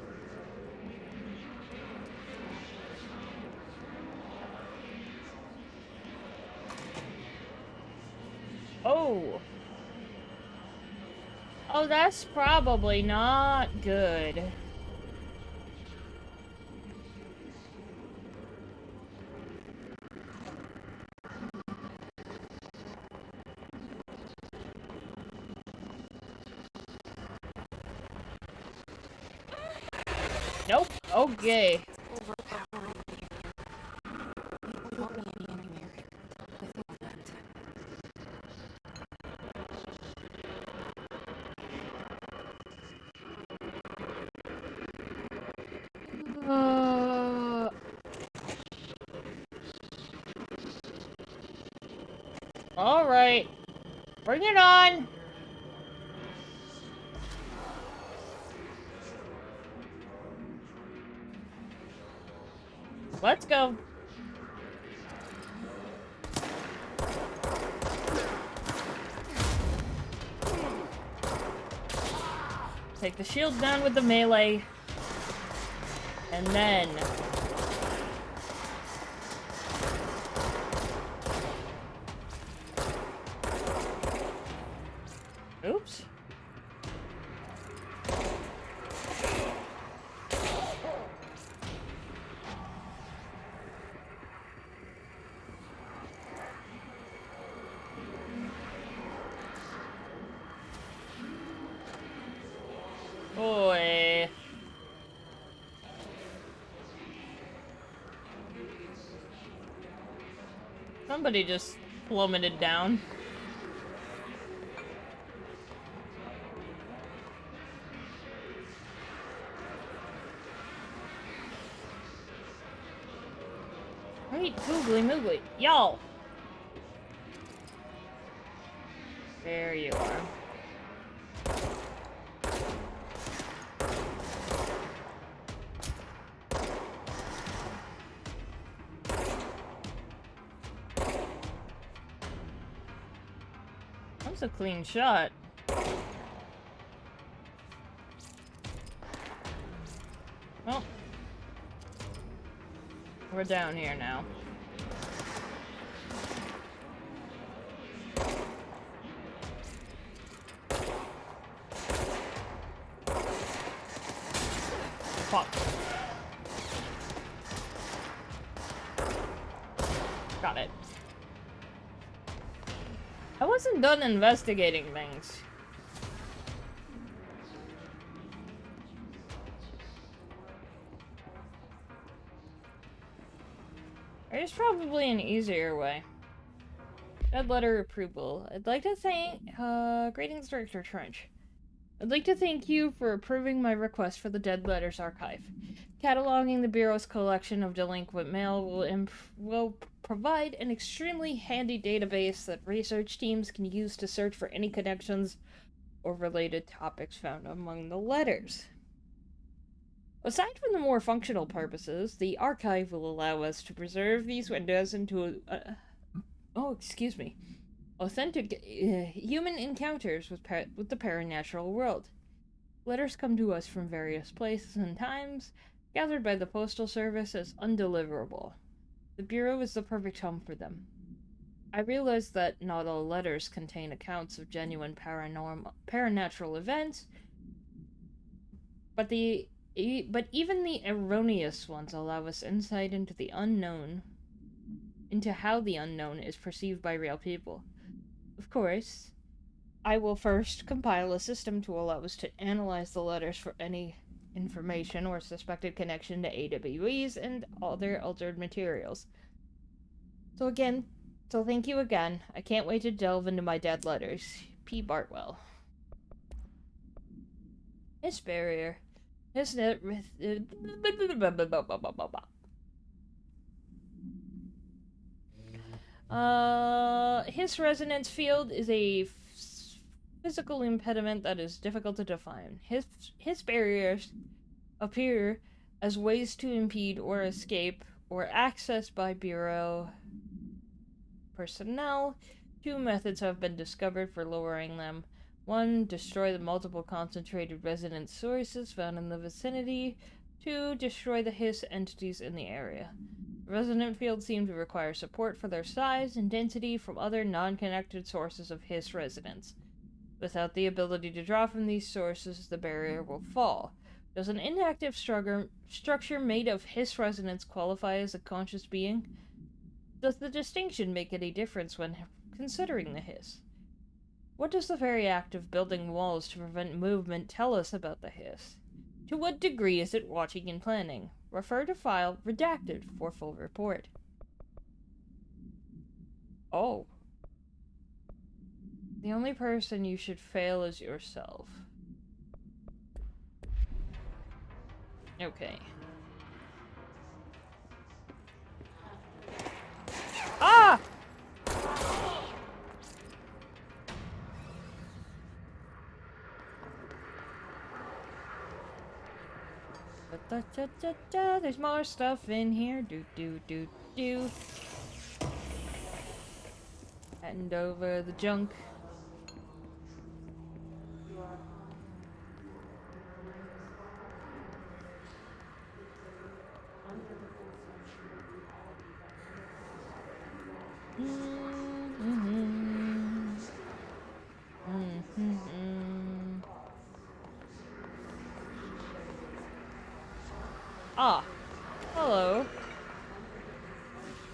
Oh. Oh, that's probably not good. Nope. Okay. All right. Bring it on. Let's go. Take the shield down with the melee. And then... Oops. Boy. Somebody just plummeted down. Wait, googly moogly. Y'all! There you are. That's a clean shot. Well, we're down here now. Pop. Got it. I wasn't done investigating things. There's probably an easier way. Dead letter approval. I'd like to thank, greetings, Director Trench. I'd like to thank you for approving my request for the Dead Letters Archive. Cataloging the Bureau's collection of delinquent mail will provide an extremely handy database that research teams can use to search for any connections or related topics found among the letters. Aside from the more functional purposes, the archive will allow us to preserve these windows into authentic human encounters with the paranatural world. Letters come to us from various places and times, gathered by the Postal Service as undeliverable. The Bureau is the perfect home for them. I realize that not all letters contain accounts of genuine paranatural events, but even the erroneous ones allow us insight into the unknown, into how the unknown is perceived by real people. Of course, I will first compile a system to allow us to analyze the letters for any information or suspected connection to AWEs and other altered materials. So thank you again. I can't wait to delve into my dead letters. P. Bartwell. His barrier. His net. His resonance field is a physical impediment that is difficult to define. His barriers appear as ways to impede or escape or access by Bureau personnel. 2 methods have been discovered for lowering them. 1. Destroy the multiple concentrated resonance sources found in the vicinity. 2. Destroy the hiss entities in the area. The resonant fields seem to require support for their size and density from other non-connected sources of hiss resonance. Without the ability to draw from these sources, the barrier will fall. Does an inactive structure made of hiss resonance qualify as a conscious being? Does the distinction make any difference when considering the hiss? What does the very act of building walls to prevent movement tell us about the hiss? To what degree is it watching and planning? Refer to file redacted for full report. Oh. The only person you should fail is yourself. Okay. Ah! There's more stuff in here. Do. Hand over the junk. Ah, hello.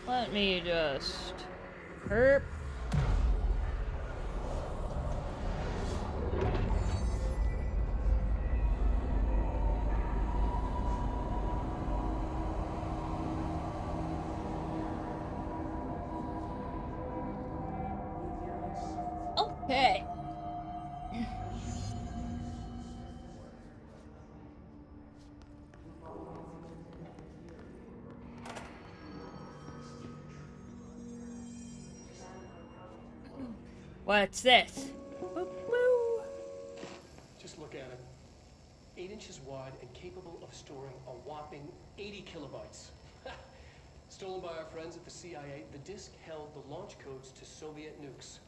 Let me just herp. Okay. What's this? Boop, boo. Just look at it. 8 inches wide and capable of storing a whopping 80 kilobytes. Stolen by our friends at the CIA, the disk held the launch codes to Soviet nukes.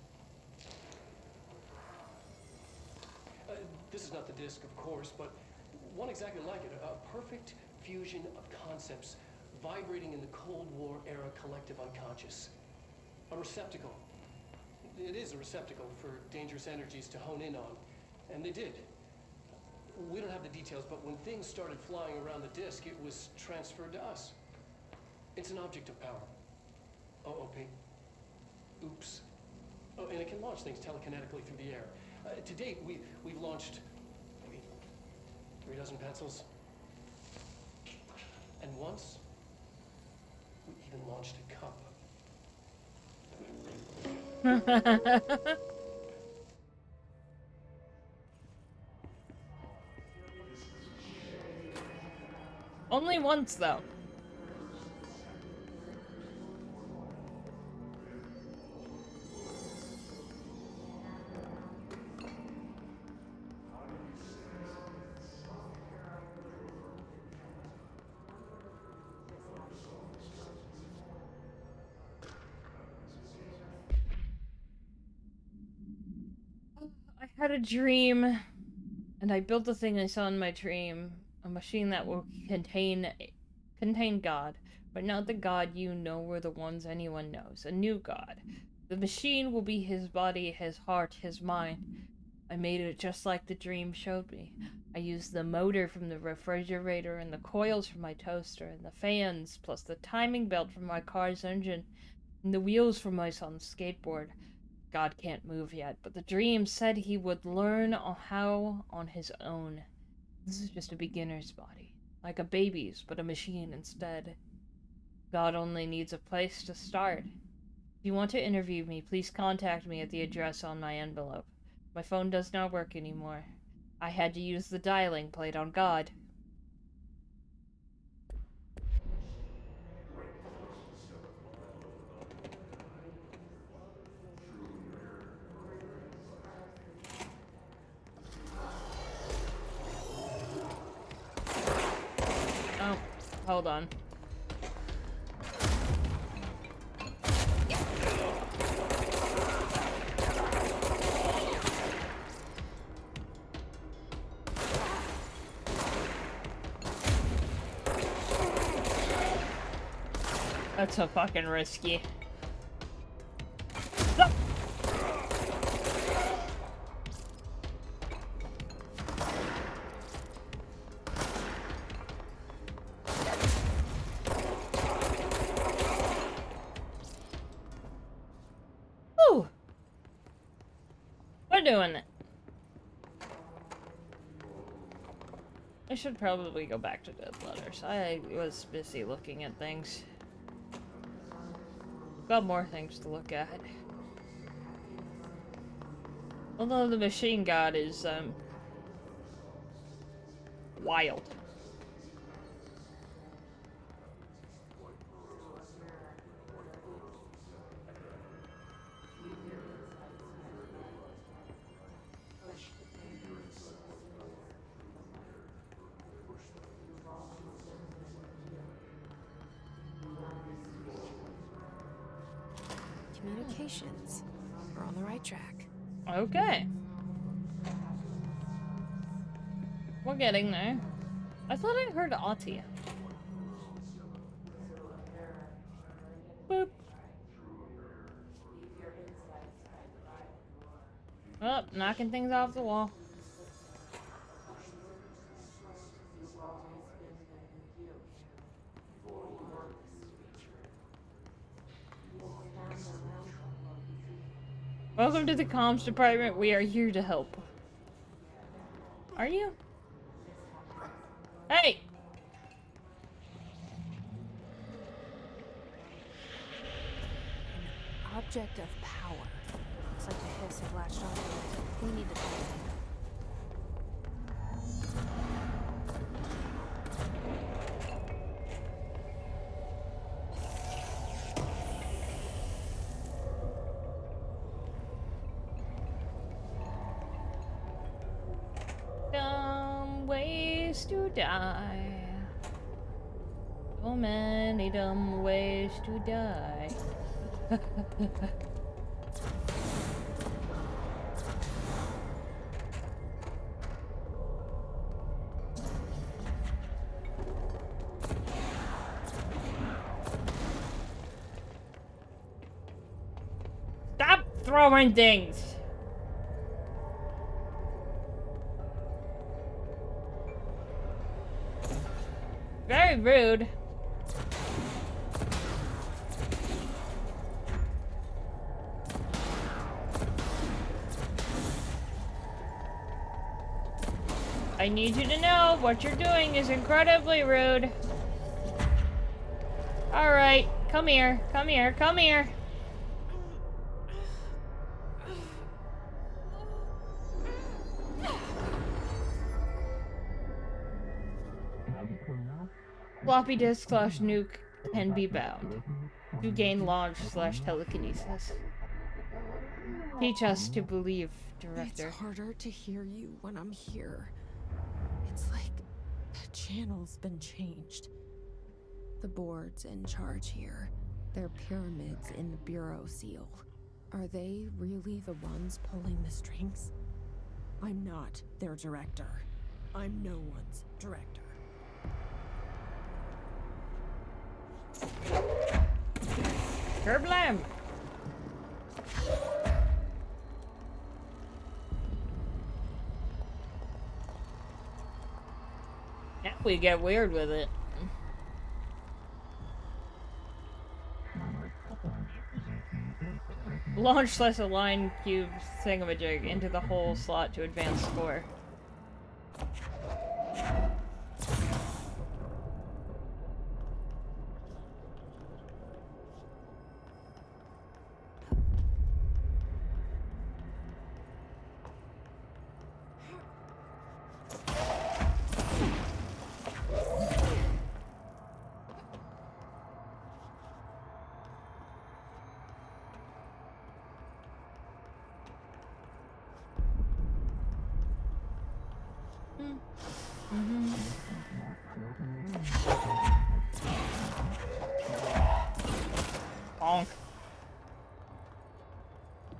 This is not the disk, of course, but one exactly like it. A perfect fusion of concepts vibrating in the Cold War era collective unconscious. A receptacle. It is a receptacle for dangerous energies to hone in on. And they did. We don't have the details, but when things started flying around the disk, it was transferred to us. It's an object of power. OOP. Oops. Oh, and it can launch things telekinetically through the air. To date, we've launched maybe 3 dozen pencils. And once, we even launched a cup. Only once, though. I had a dream, and I built the thing I saw in my dream. A machine that will contain God, but not the God you know or the ones anyone knows. A new God. The machine will be his body, his heart, his mind. I made it just like the dream showed me. I used the motor from the refrigerator and the coils from my toaster and the fans, plus the timing belt from my car's engine and the wheels from my son's skateboard. God can't move yet, but the dream said he would learn how on his own. This is just a beginner's body. Like a baby's, but a machine instead. God only needs a place to start. If you want to interview me, please contact me at the address on my envelope. My phone does not work anymore. I had to use the dialing plate on God. Oh, hold on. That's so fucking risky. Stop. Woo! We're doing it. I should probably go back to Dead Letters. I was busy looking at things. Got more things to look at. Although the machine god is, wild. Communications. We're on the right track. Okay. We're getting there. I thought I heard Atia. Boop. Oh, knocking things off the wall. Welcome to the comms department. We are here to help. Are you? Hey! Object of power. Looks like the hiss have latched onto it. We need to find it. Dumb ways to die. So many dumb ways to die. Stop throwing things! Very rude. I need you to know what you're doing is incredibly rude. Alright, come here, come here, come here. Floppy disk / nuke can be bound. To gain launch / telekinesis. Teach us to believe, Director. It's harder to hear you when I'm here. It's like the channel's been changed. The board's in charge here. They're pyramids in the Bureau seal. Are they really the ones pulling the strings? I'm not their director. I'm no one's director. Kerblam! Now we get weird with it. Launch / align cube thingamajig into the hole slot to advance score.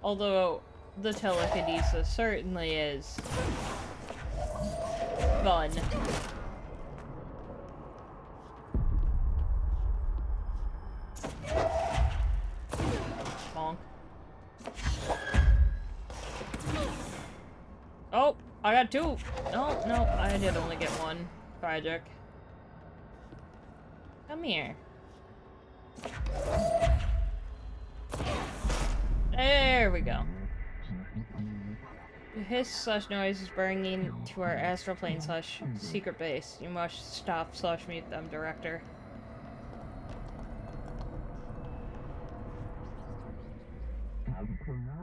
Although the telekinesis certainly is fun. Bonk. Oh, I got two. No, I did only get one. Tragic. Come here. There we go. The hiss slash noise is bringing to our astral plane slash secret base. You must stop slash meet them, director.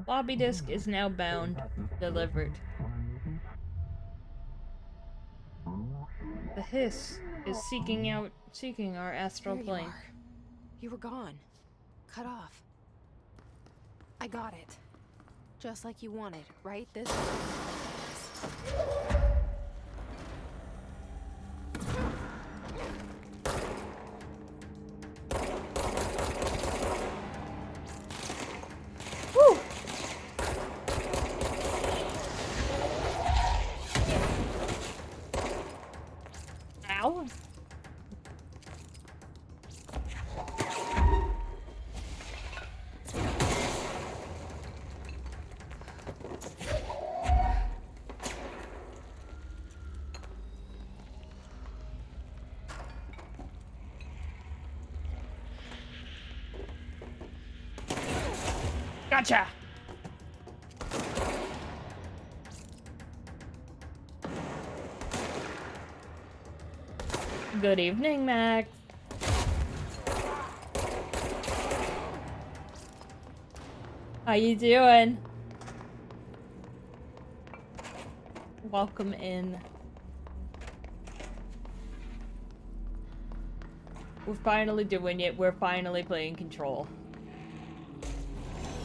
Floppy disk is now bound. Delivered. The hiss is seeking our astral There plane. you are. You were gone. Cut off. I got it. Just like you wanted, right? This. Woo! Ow. Gotcha! Good evening, Mac. How you doing? Welcome in. We're finally doing it. We're finally playing Control.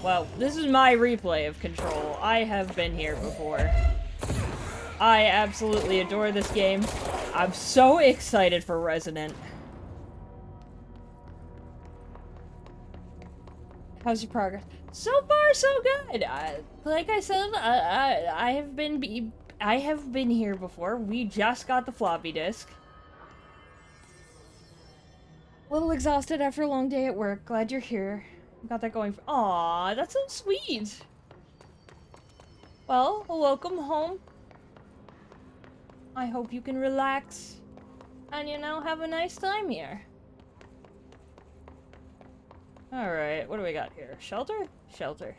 Well, this is my replay of Control. I have been here before. I absolutely adore this game. I'm so excited for Resident. How's your progress? So far, so good. Like I said, I have been here before. We just got the floppy disk. A little exhausted after a long day at work. Glad you're here. Got that going. Aw, that's so sweet. Well, welcome home. I hope you can relax and, you know, have a nice time here. Alright, what do we got here? Shelter? Shelter.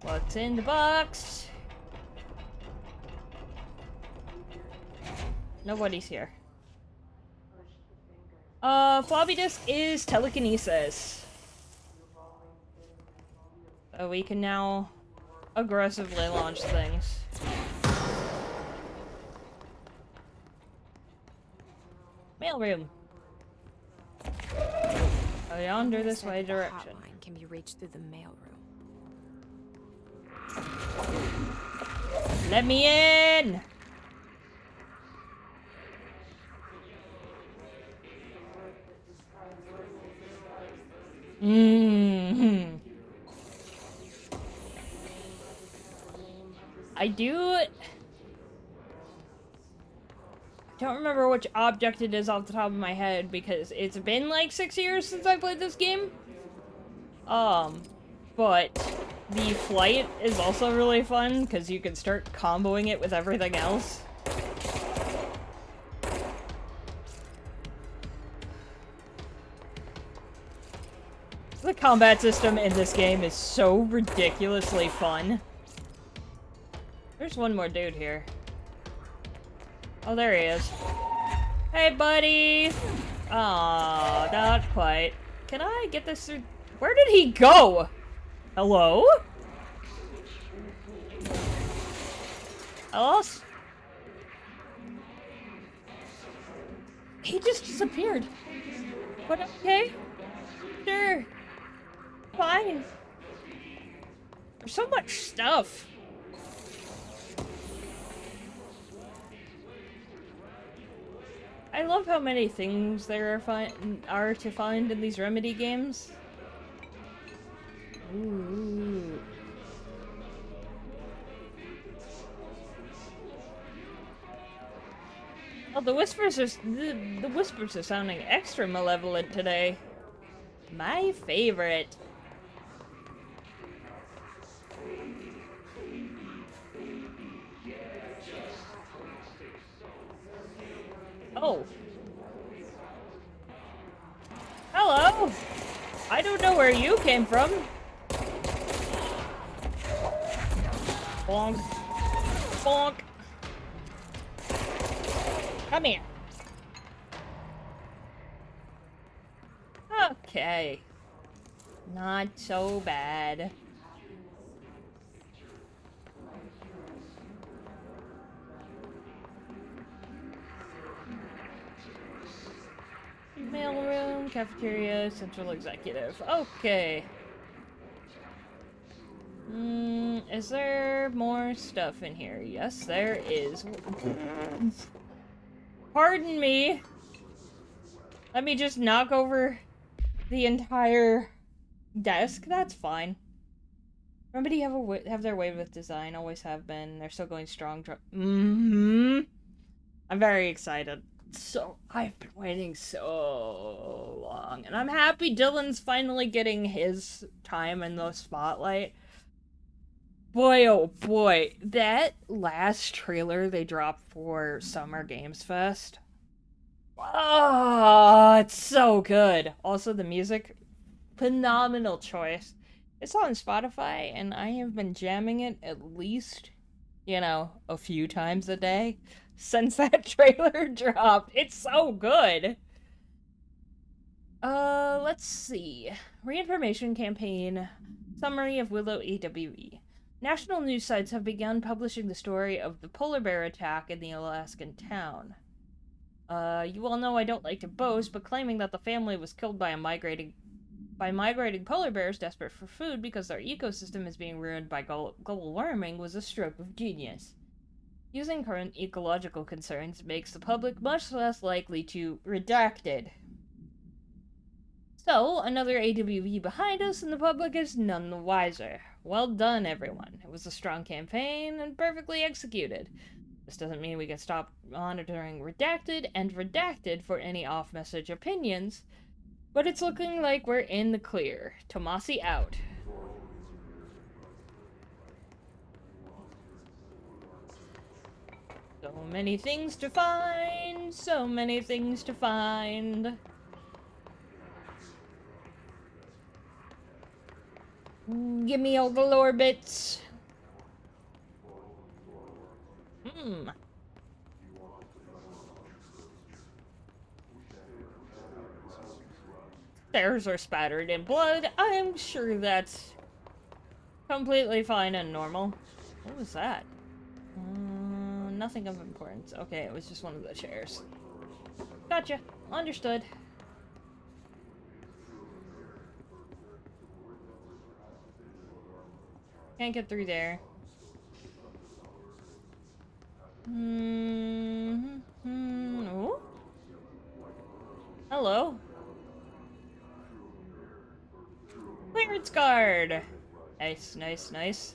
What's in the box? Nobody's here. Floppy disk is telekinesis. So we can now aggressively launch things. Mailroom. Oh, yonder this way direction. Hotline can be reached through the mailroom. Let me in! I don't remember which object it is off the top of my head because it's been like 6 years since I played this game. But the flight is also really fun because you can start comboing it with everything else. The combat system in this game is so ridiculously fun. There's one more dude here. Oh, there he is. Hey, buddy! Aw, not quite. Can I get this through? Where did he go? Hello? Else? He just disappeared. But okay. Sure. Fine. There's so much stuff. I love how many things there are to find in these Remedy games. Ooh. Oh, the whispers are sounding extra malevolent today. My favorite. Oh. Hello! I don't know where you came from. Bonk. Bonk. Come here. Okay. Not so bad. Mailroom, cafeteria, central executive. Okay. Is there more stuff in here? Yes, there is. Pardon me. Let me just knock over the entire desk. That's fine. Remedy have their way with design. Always have been. They're still going strong. I'm very excited. So, I've been waiting so long. And I'm happy Dylan's finally getting his time in the spotlight. Boy, oh boy. That last trailer they dropped for Summer Games Fest. Oh, it's so good. Also, the music, phenomenal choice. It's on Spotify, and I have been jamming it at least, you know, a few times a day since that trailer dropped. It's so good. Let's see. Reinformation campaign. Summary of Willow AWE. National news sites have begun publishing the story of the polar bear attack in the Alaskan town. You all know I don't like to boast, but claiming that the family was killed by migrating polar bears desperate for food because their ecosystem is being ruined by global warming was a stroke of genius. Using current ecological concerns makes the public much less likely to redacted. So, another AWE behind us, and the public is none the wiser. Well done, everyone. It was a strong campaign and perfectly executed. This doesn't mean we can stop monitoring redacted and redacted for any off-message opinions, but it's looking like we're in the clear. Tomasi out. So many things to find, so many things to find. Give me all the lore bits. Stairs are spattered in blood. I'm sure that's completely fine and normal. What was that? Nothing of importance. Okay, it was just one of the chairs. Gotcha. Understood. Can't get through there. Ooh. Hello. Clearance guard. Nice, nice, nice.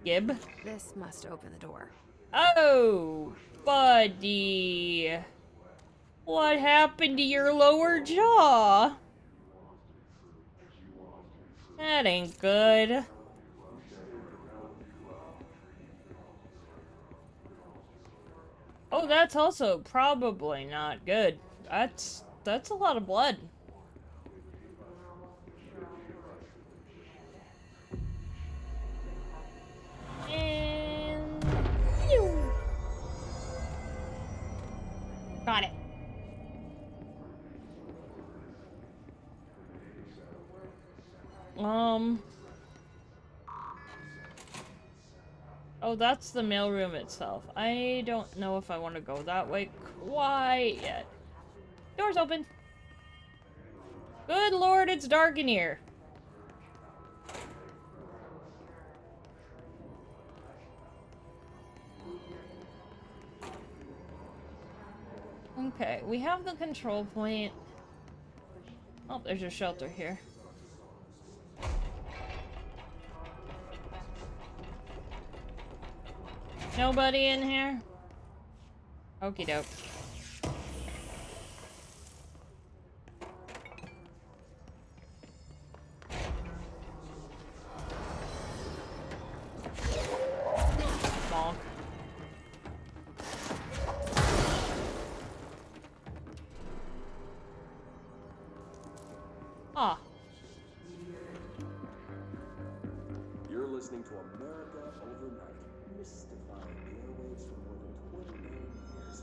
Gib. This must open the door. Oh, buddy. What happened to your lower jaw? That ain't good. Oh, that's also probably not good. That's a lot of blood. And pew. Got it. Oh, that's the mailroom itself. I don't know if I want to go that way quite yet. Door's open. Good lord, it's dark in here. Okay, we have the control point. Oh, there's a shelter here. Nobody in here? Okie doke. Ah. You're listening to America Overnight, mystifying the airwaves for more than 29 years.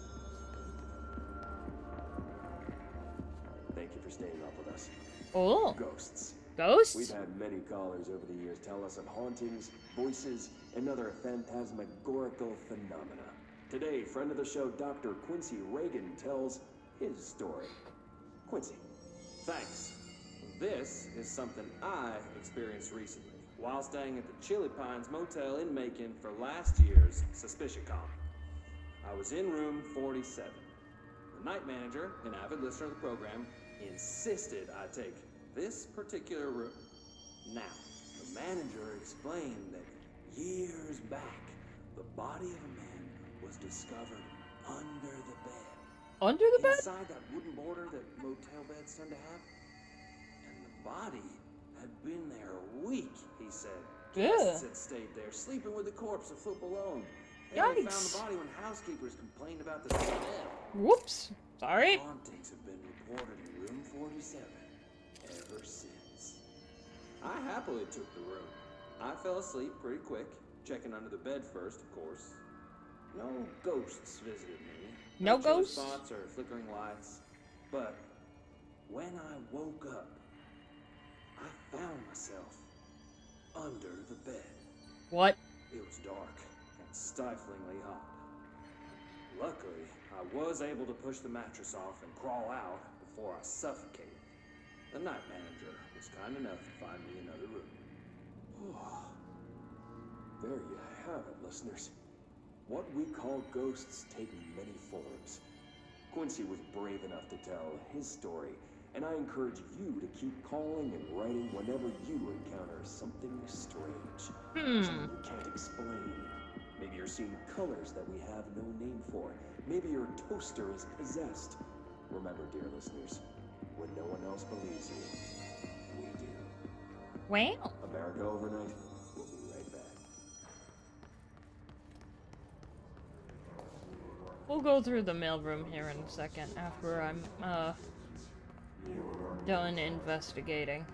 Thank you for staying up with us. Oh. Ghosts. Ghosts? We've had many callers over the years tell us of hauntings, voices, and other phantasmagorical phenomena. Today, friend of the show, Dr. Quincy Reagan, tells his story. Quincy, thanks. This is something I experienced recently while staying at the Chili Pines Motel in Macon for last year's SuspiciaCon. I was in room 47. The night manager, an avid listener of the program, insisted I take this particular room. Now, the manager explained that years back, the body of a man was discovered under the bed. Under the bed? Inside that wooden border that motel beds tend to have. And the body had been there a week, he said. Guests had stayed there, sleeping with the corpse a foot below him. They only found the body when housekeepers complained about the smell. Whoops. Sorry. Hauntings have been reported in room 47 ever since. I happily took the room. I fell asleep pretty quick, checking under the bed first, of course. No ghosts visited me. No chilly ghosts? spots or flickering lights. But when I woke up, I found myself under the bed. What? It was dark and stiflingly hot. Luckily, I was able to push the mattress off and crawl out before I suffocated. The night manager was kind enough to find me another room. There you have it, listeners. What we call ghosts take many forms. Quincy was brave enough to tell his story, and I encourage you to keep calling and writing whenever you encounter something strange. Something you can't explain. Maybe you're seeing colors that we have no name for. Maybe your toaster is possessed. Remember, dear listeners, when no one else believes you, we do. Wow. America Overnight, we'll be right back. We'll go through the mailroom here in a second after I'm, done investigating.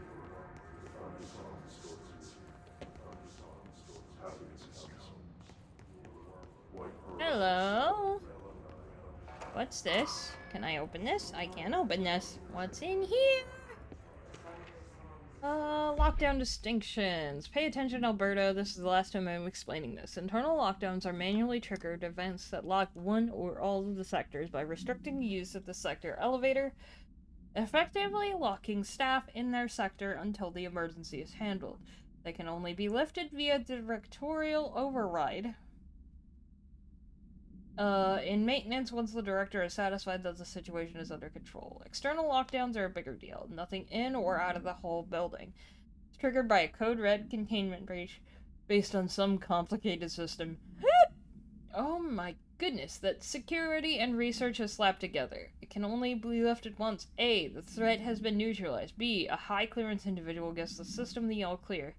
Hello? What's this? Can I open this? I can't open this. What's in here? Lockdown distinctions. Pay attention, Alberta. This is the last time I'm explaining this. Internal lockdowns are manually triggered events that lock one or all of the sectors by restricting the use of the sector elevator, effectively locking staff in their sector until the emergency is handled. They can only be lifted via directorial override. In maintenance, once the director is satisfied that the situation is under control. External lockdowns are a bigger deal. Nothing in or out of the whole building. It's triggered by a code red containment breach based on some complicated system. Oh my goodness, that security and research is slapped together. It can only be lifted once. A, the threat has been neutralized. B, a high clearance individual gets the system the all clear.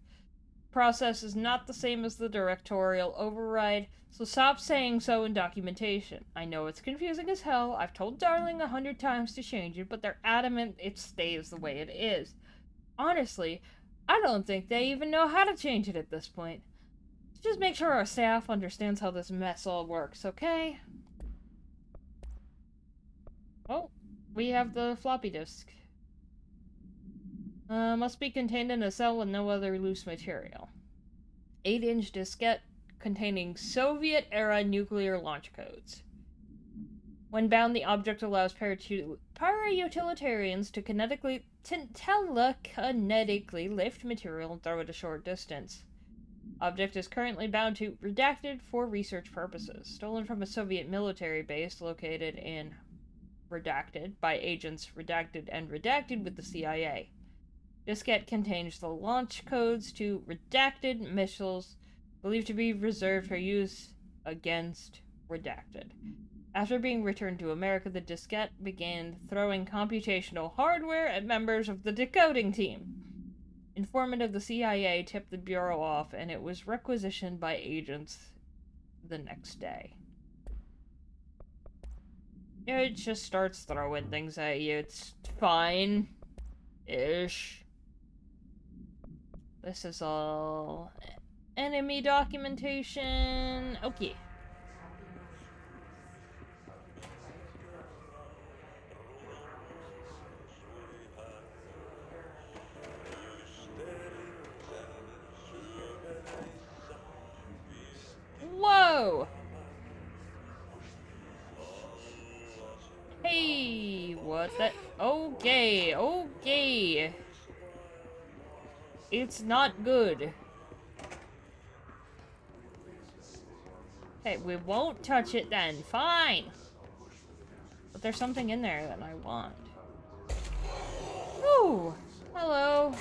Process is not the same as the directorial override, so stop saying so in documentation. I know it's confusing as hell. I've told Darling 100 times to change it, but they're adamant it stays the way it is. Honestly, I don't think they even know how to change it at this point. Just make sure our staff understands how this mess all works, okay? Oh, we have the floppy disk. Must be contained in a cell with no other loose material. 8-inch diskette containing Soviet-era nuclear launch codes. When bound, the object allows para-utilitarians to telekinetically lift material and throw it a short distance. Object is currently bound to Redacted for research purposes. Stolen from a Soviet military base located in Redacted by agents Redacted and Redacted with the CIA. Diskette contains the launch codes to Redacted missiles believed to be reserved for use against Redacted. After being returned to America, the diskette began throwing computational hardware at members of the decoding team. Informant of the CIA tipped the Bureau off, and it was requisitioned by agents the next day. It just starts throwing things at you. It's fine. Ish. This is all enemy documentation. Okay. Whoa! Hey, what the? Okay, okay. It's not good. Okay, we won't touch it then. Fine. But there's something in there that I want. Ooh, hello.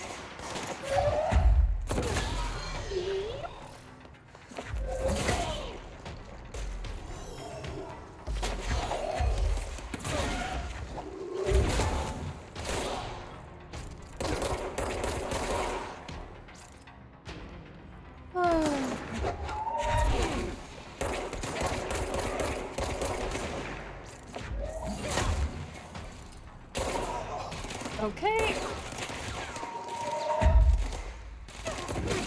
Okay.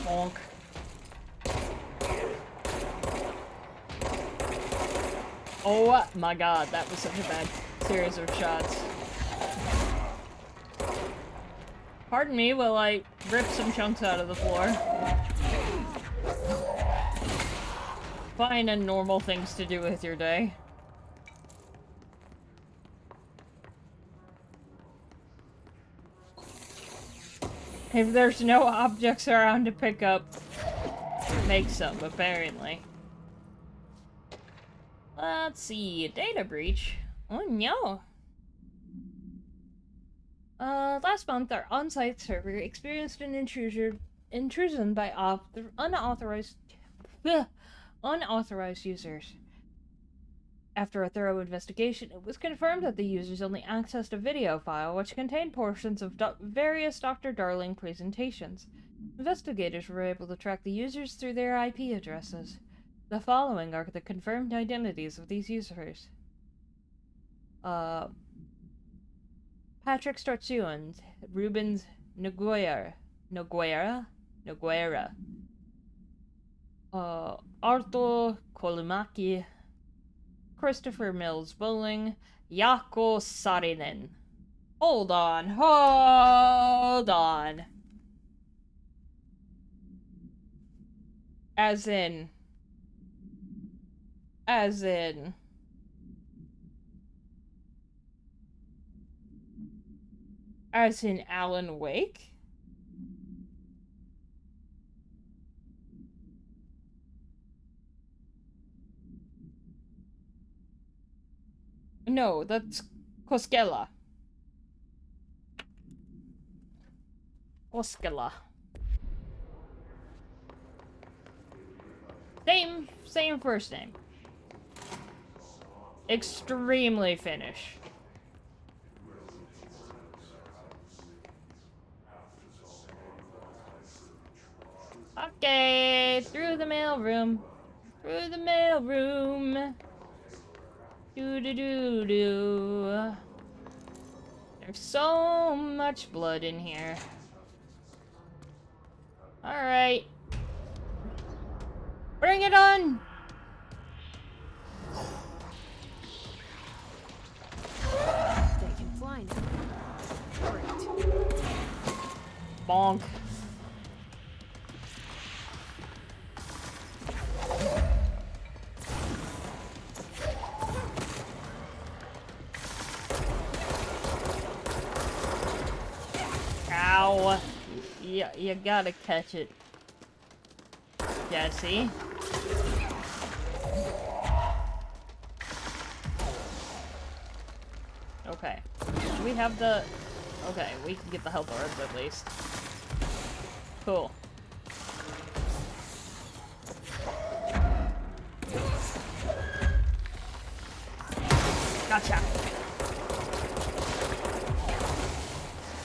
Bonk. Oh my god, that was such a bad series of shots. Pardon me while I rip some chunks out of the floor. Fine and normal things to do with your day. If there's no objects around to pick up, make some, apparently. Let's see, data breach. Oh no. Last month our on-site server experienced an intrusion by unauthorized users. After a thorough investigation, it was confirmed that the users only accessed a video file which contained portions of various Dr. Darling presentations. Investigators were able to track the users through their IP addresses. The following are the confirmed identities of these users. Patrick Startsuan, Rubens Noguera, Arthur Kolumaki, Christopher Mills Bowling, Jaakko Saarinen. Hold on. As in Alan Wake? No, that's Koskela. Same first name. Extremely Finnish. Okay, through the mailroom. Do. There's so much blood in here. Alright. Bring it on! They can fly now. Great. Bonk. Ow. You gotta catch it, Jesse. Okay. Do we have the... Okay, we can get the health orbs at least. Cool. Gotcha.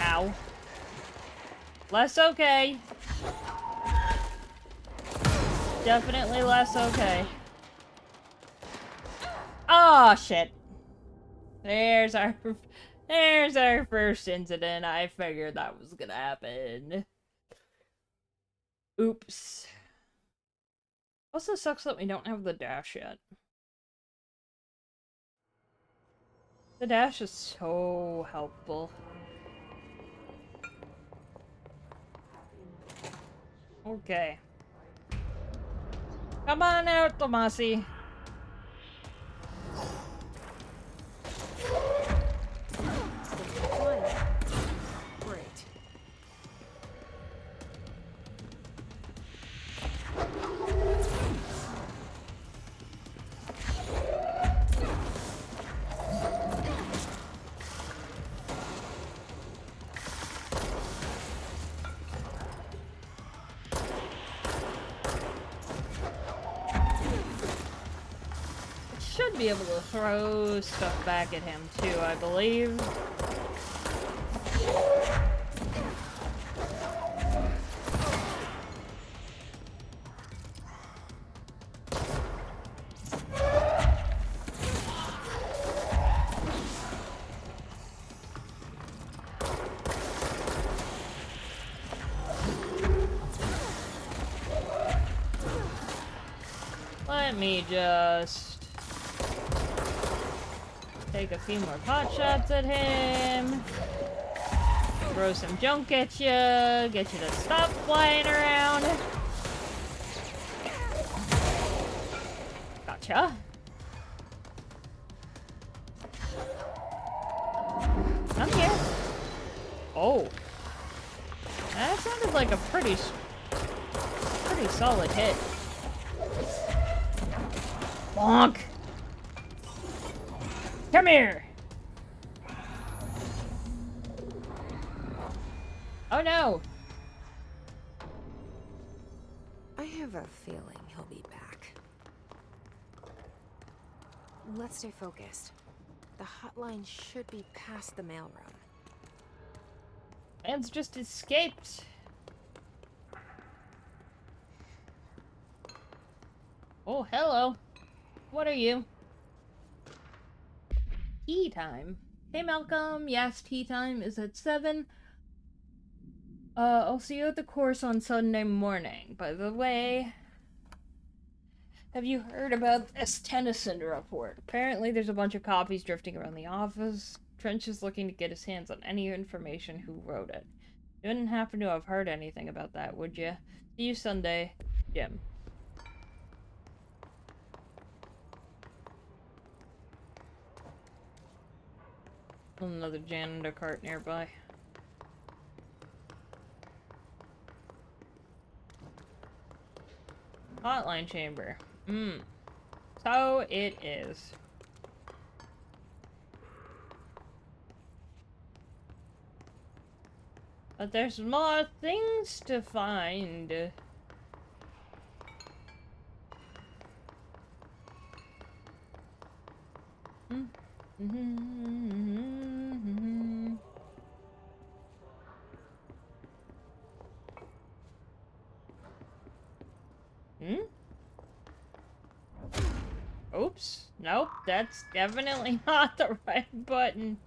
Ow. Less okay. Definitely less okay. Oh, shit. There's our There's our first incident. I figured that was gonna happen. Oops. Also sucks that we don't have the dash yet. The dash is so helpful. Okay. Come on out, Tomasi. Great. Should be able to throw stuff back at him too, I believe. Let me just take a few more pot shots at him. Throw some junk at you. Get you to stop flying around. Gotcha. Come here. Oh. That sounded like a pretty solid hit. Bonk. Come here. Oh no. I have a feeling he'll be back. Let's stay focused. The hotline should be past the mailroom. Man's just escaped. Oh, hello. What are you? Tea time. Hey, Malcolm. Yes, tea time is at 7. I'll see you at the course on Sunday morning. By the way, have you heard about this Tennyson report? Apparently there's a bunch of copies drifting around the office. Trench is looking to get his hands on any information who wrote it. You wouldn't happen to have heard anything about that, would you? See you Sunday, Jim. Another janitor cart nearby. Hotline chamber. So it is. But there's more things to find. Oops. Nope, that's definitely not the right button.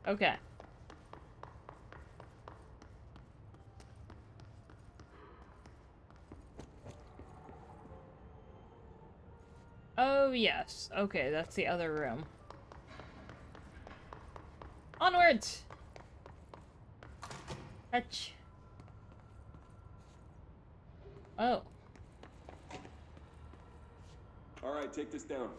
Okay. Oh, yes. Okay, that's the other room. Onwards! Fetch. Oh. Alright, take this down.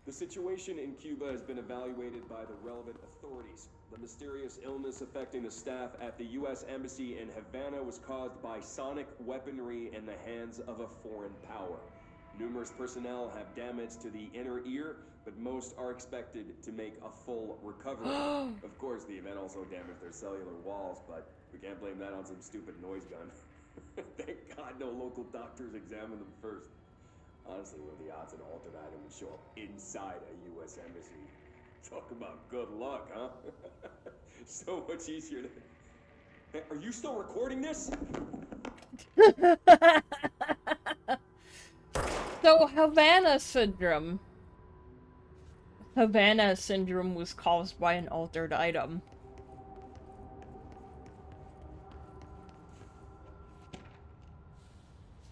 The situation in Cuba has been evaluated by the relevant authorities. The mysterious illness affecting the staff at the U.S. Embassy in Havana was caused by sonic weaponry in the hands of a foreign power. Numerous personnel have damage to the inner ear, but most are expected to make a full recovery. Of course, the event also damaged their cellular walls, but we can't blame that on some stupid noise gun. Thank God no local doctors examined them first. Honestly, what are the odds an altered item would show up inside a U.S. embassy? Talk about good luck, huh? So much easier to... Hey, are you still recording this? Oh, Havana syndrome. Havana syndrome was caused by an altered item.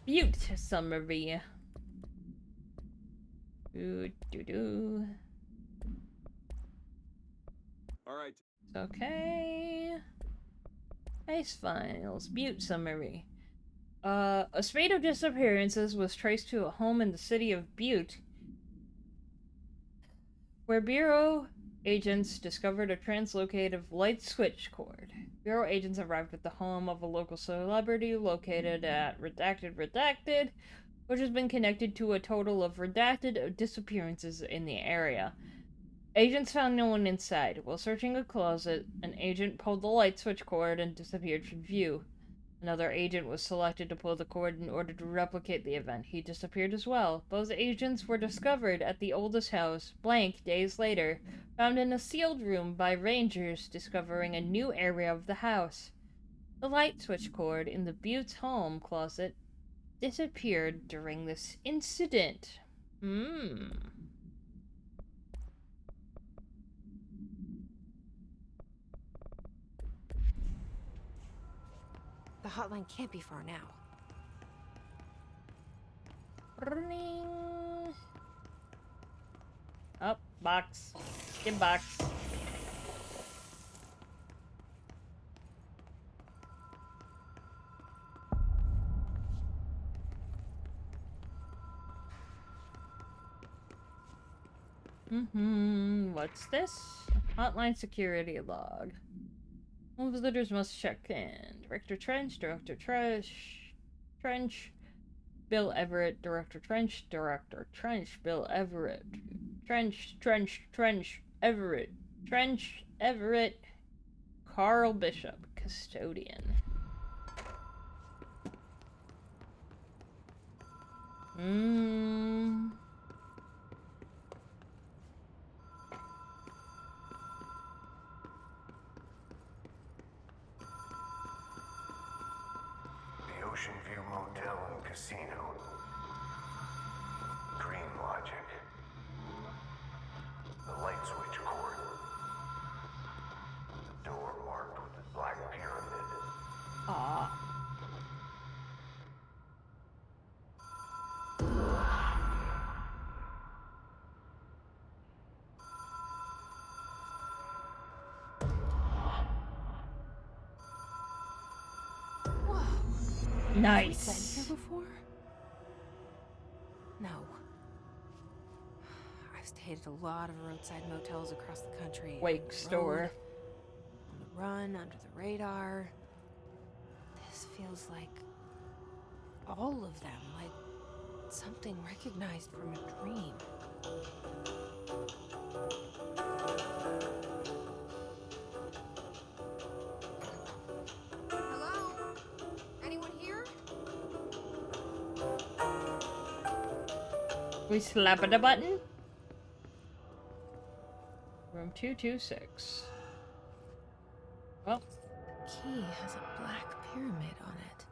Butte summary. Doo-doo-doo. Alright. Okay. Case files. Butte summary. A spate of disappearances was traced to a home in the city of Butte, where Bureau agents discovered a translocative light switch cord. Bureau agents arrived at the home of a local celebrity located at Redacted, which has been connected to a total of redacted disappearances in the area. Agents found no one inside. While searching a closet, an agent pulled the light switch cord and disappeared from view. Another agent was selected to pull the cord in order to replicate the event. He disappeared as well. Both agents were discovered at the oldest house, blank, days later, found in a sealed room by rangers discovering a new area of the house. The light switch cord in the Butte's home closet disappeared during this incident. The hotline can't be far now. Running. Up, box. Skip box. What's this? Hotline security log. All visitors must check in. Director Trench, Bill Everett, Director Trench, Bill Everett, Everett, Carl Bishop, custodian. Ocean View Motel and Casino. Green logic. The light switch cord. The door marked with the black pyramid. Nice. Been here before? No. I've stayed at a lot of roadside motels across the country. Wake store. On the run, under the radar. This feels like all of them, like something recognized from a dream. Hello? Anyone here? We slap at a button. Room 226. Well. Key has a black pyramid on it.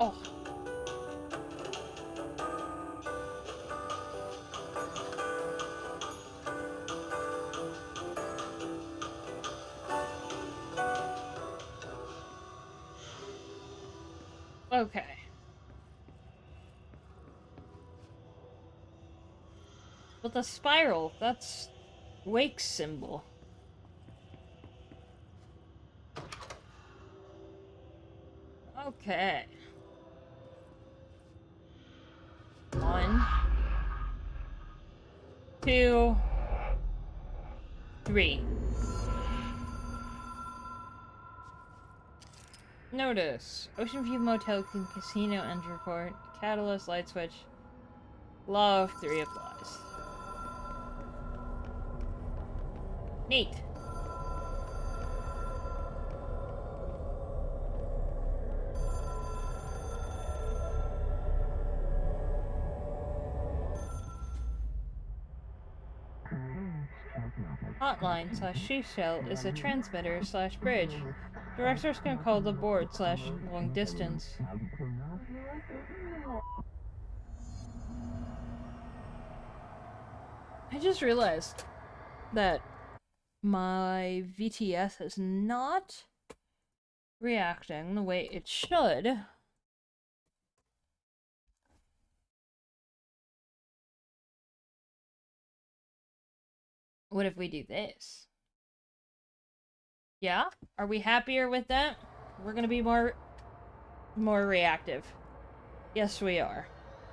Oh. Okay. But the spiral, that's Wake's symbol. Okay. 1, 2, 3. Notice. Ocean View Motel Casino End Report. Catalyst Light Switch. Law of 3 applies. Neat. Hotline slash she shell is a transmitter slash bridge. Directors can call the board slash long distance. I just realized that my VTS is not reacting the way it should. What if we do this? Yeah? Are we happier with that? We're gonna be more reactive. Yes, we are.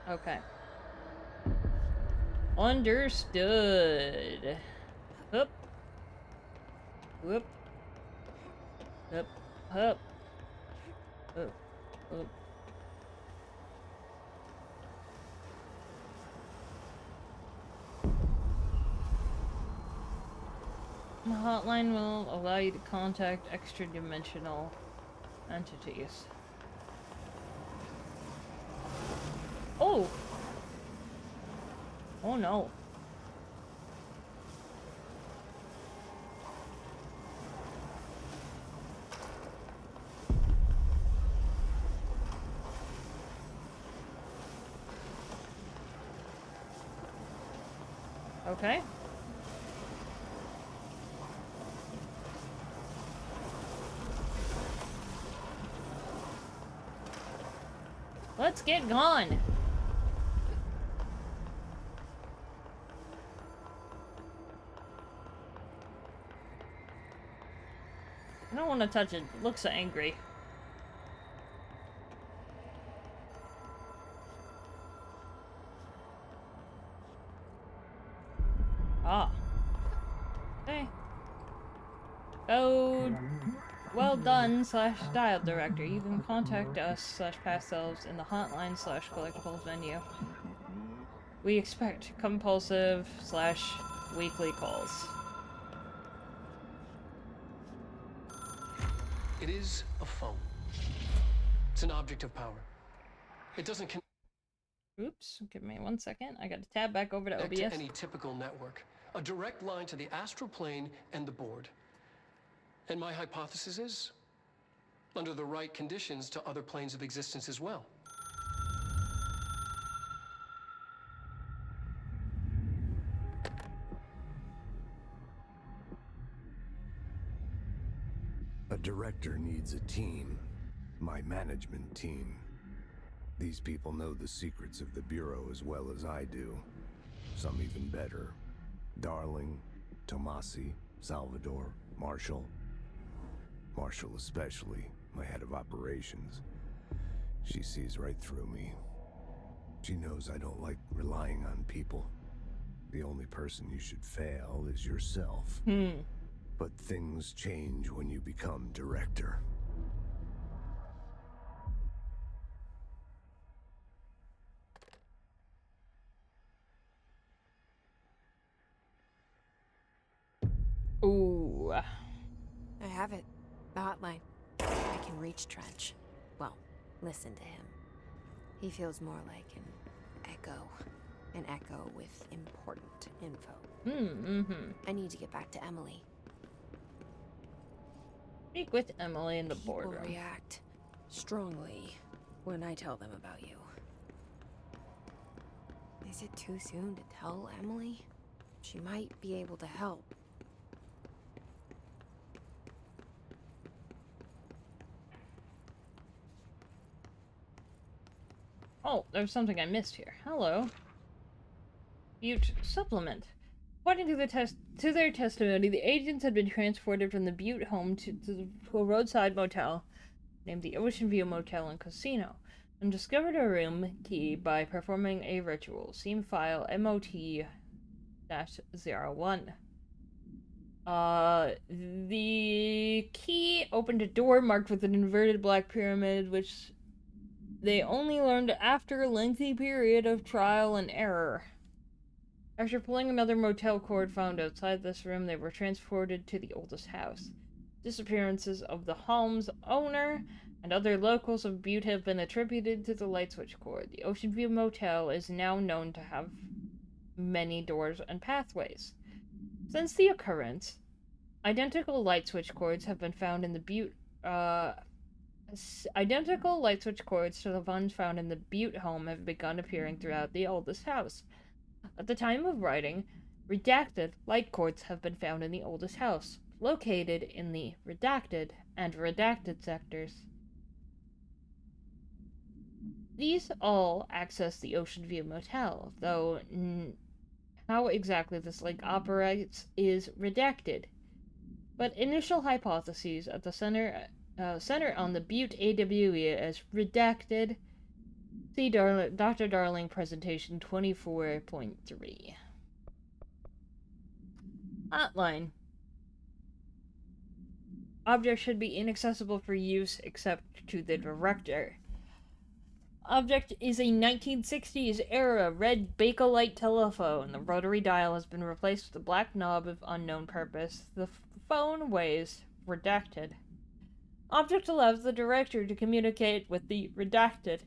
Okay. Understood. Hup. Whoop. Hup. Hup. Hup. Hup. The hotline will allow you to contact extra-dimensional entities. Oh! Oh no. Okay. Let's get gone. I don't want to touch it. It looks angry. Ah. Okay. Code. Well done slash dial director. You can contact us slash past selves in the hotline slash collectibles menu. We expect compulsive slash weekly calls. It is a phone. It's an object of power. It doesn't Oops, give me 1 second. I gotta tab back over to connect OBS. to any typical network. A direct line to the astral plane and the board. And my hypothesis is, under the right conditions, to other planes of existence as well. A director needs a team. My management team. These people know the secrets of the Bureau as well as I do. Some even better. Darling, Tomasi, Salvador, Marshall. Marshall especially, my head of operations. She sees right through me. She knows I don't like relying on people. The only person you should fail is yourself. But things change when you become director. Ooh. I have it. The hotline. I can reach Trench. Well, listen to him. He feels more like an echo. An echo with important info. I need to get back to Emily. Speak with Emily in the People boardroom. react strongly when I tell them about you. Is it too soon to tell Emily? She might be able to help. Oh, there's something I missed here. Hello. Butte supplement. According to their testimony, the agents had been transported from the Butte home to a roadside motel named the Ocean View Motel and Casino, and discovered a room key by performing a ritual. Scene file MOT-01. The key opened a door marked with an inverted black pyramid, which they only learned after a lengthy period of trial and error. After pulling another motel cord found outside this room, they were transported to the oldest house. Disappearances of the home's owner and other locals of Butte have been attributed to the light switch cord. The Ocean View Motel is now known to have many doors and pathways. Since the occurrence, identical light switch cords have been found in the identical light switch cords to the ones found in the Butte home have begun appearing throughout the oldest house. At the time of writing, redacted light cords have been found in the oldest house, located in the redacted and redacted sectors. These all access the Ocean View Motel, though how exactly this link operates is redacted. But initial hypotheses at the center on the Butte AWE as redacted. See Dr. Darling presentation 24.3. Outline. Object should be inaccessible for use except to the director. Object is a 1960s era red Bakelite telephone. The rotary dial has been replaced with a black knob of unknown purpose. The phone weighs redacted. Object allows the director to communicate with the redacted.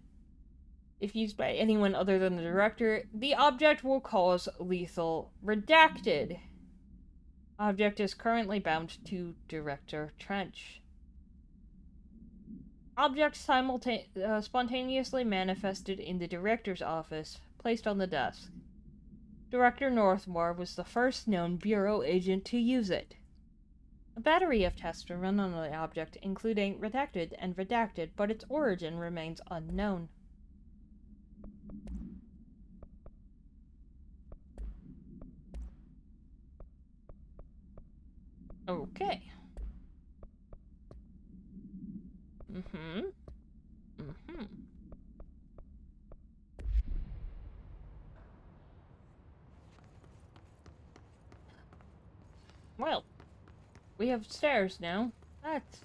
If used by anyone other than the director, the object will cause lethal redacted. Object is currently bound to Director Trench. Object spontaneously manifested in the director's office, placed on the desk. Director Northmore was the first known Bureau agent to use it. A battery of tests were run on the object, including redacted and redacted, but its origin remains unknown. Okay. Well, we have stairs now. That's...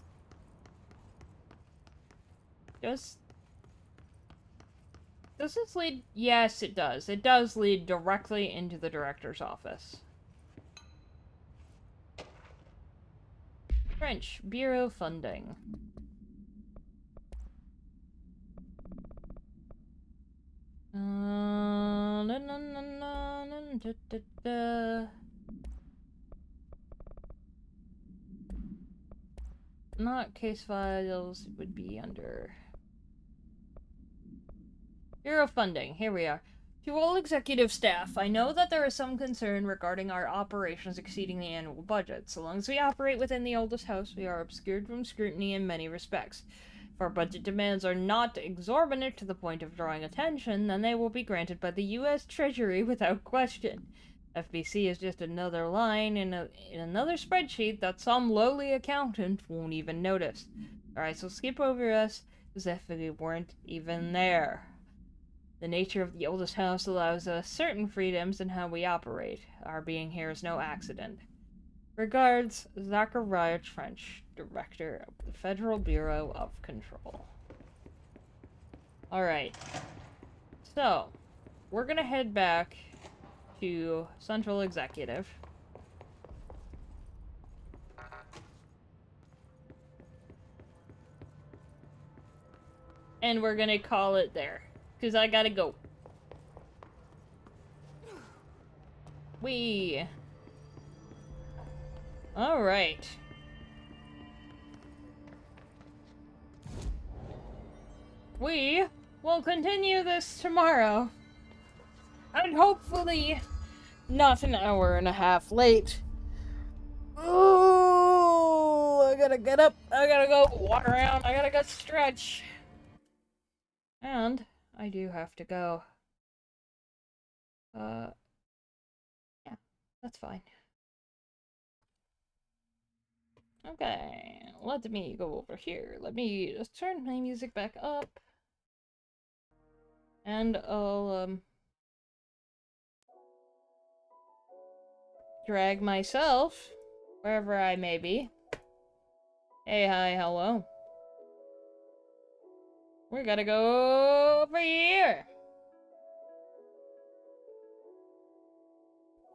Does this lead? Yes, it does. It does lead directly into the director's office. French Bureau funding. Not case files, it would be under Bureau funding. Here we are. To all executive staff, I know that there is some concern regarding our operations exceeding the annual budget. So long as we operate within the oldest house, we are obscured from scrutiny in many respects. If our budget demands are not exorbitant to the point of drawing attention, then they will be granted by the U.S. Treasury without question. FBC is just another line in another spreadsheet that some lowly accountant won't even notice. Alright, so skip over us as if we weren't even there. The nature of the oldest house allows us certain freedoms in how we operate. Our being here is no accident. Regards, Zachariah Trench, Director of the Federal Bureau of Control. Alright. So, we're gonna head back to Central Executive. And we're gonna call it there. Because I gotta go. Alright. We will continue this tomorrow. And hopefully not an hour and a half late. Oh, I gotta get up. I gotta go walk around. I gotta go stretch. And I do have to go. Yeah, that's fine. Okay, let me go over here. Let me just turn my music back up. And I'll, drag myself wherever I may be. Hey, hi, hello. We gotta go over here.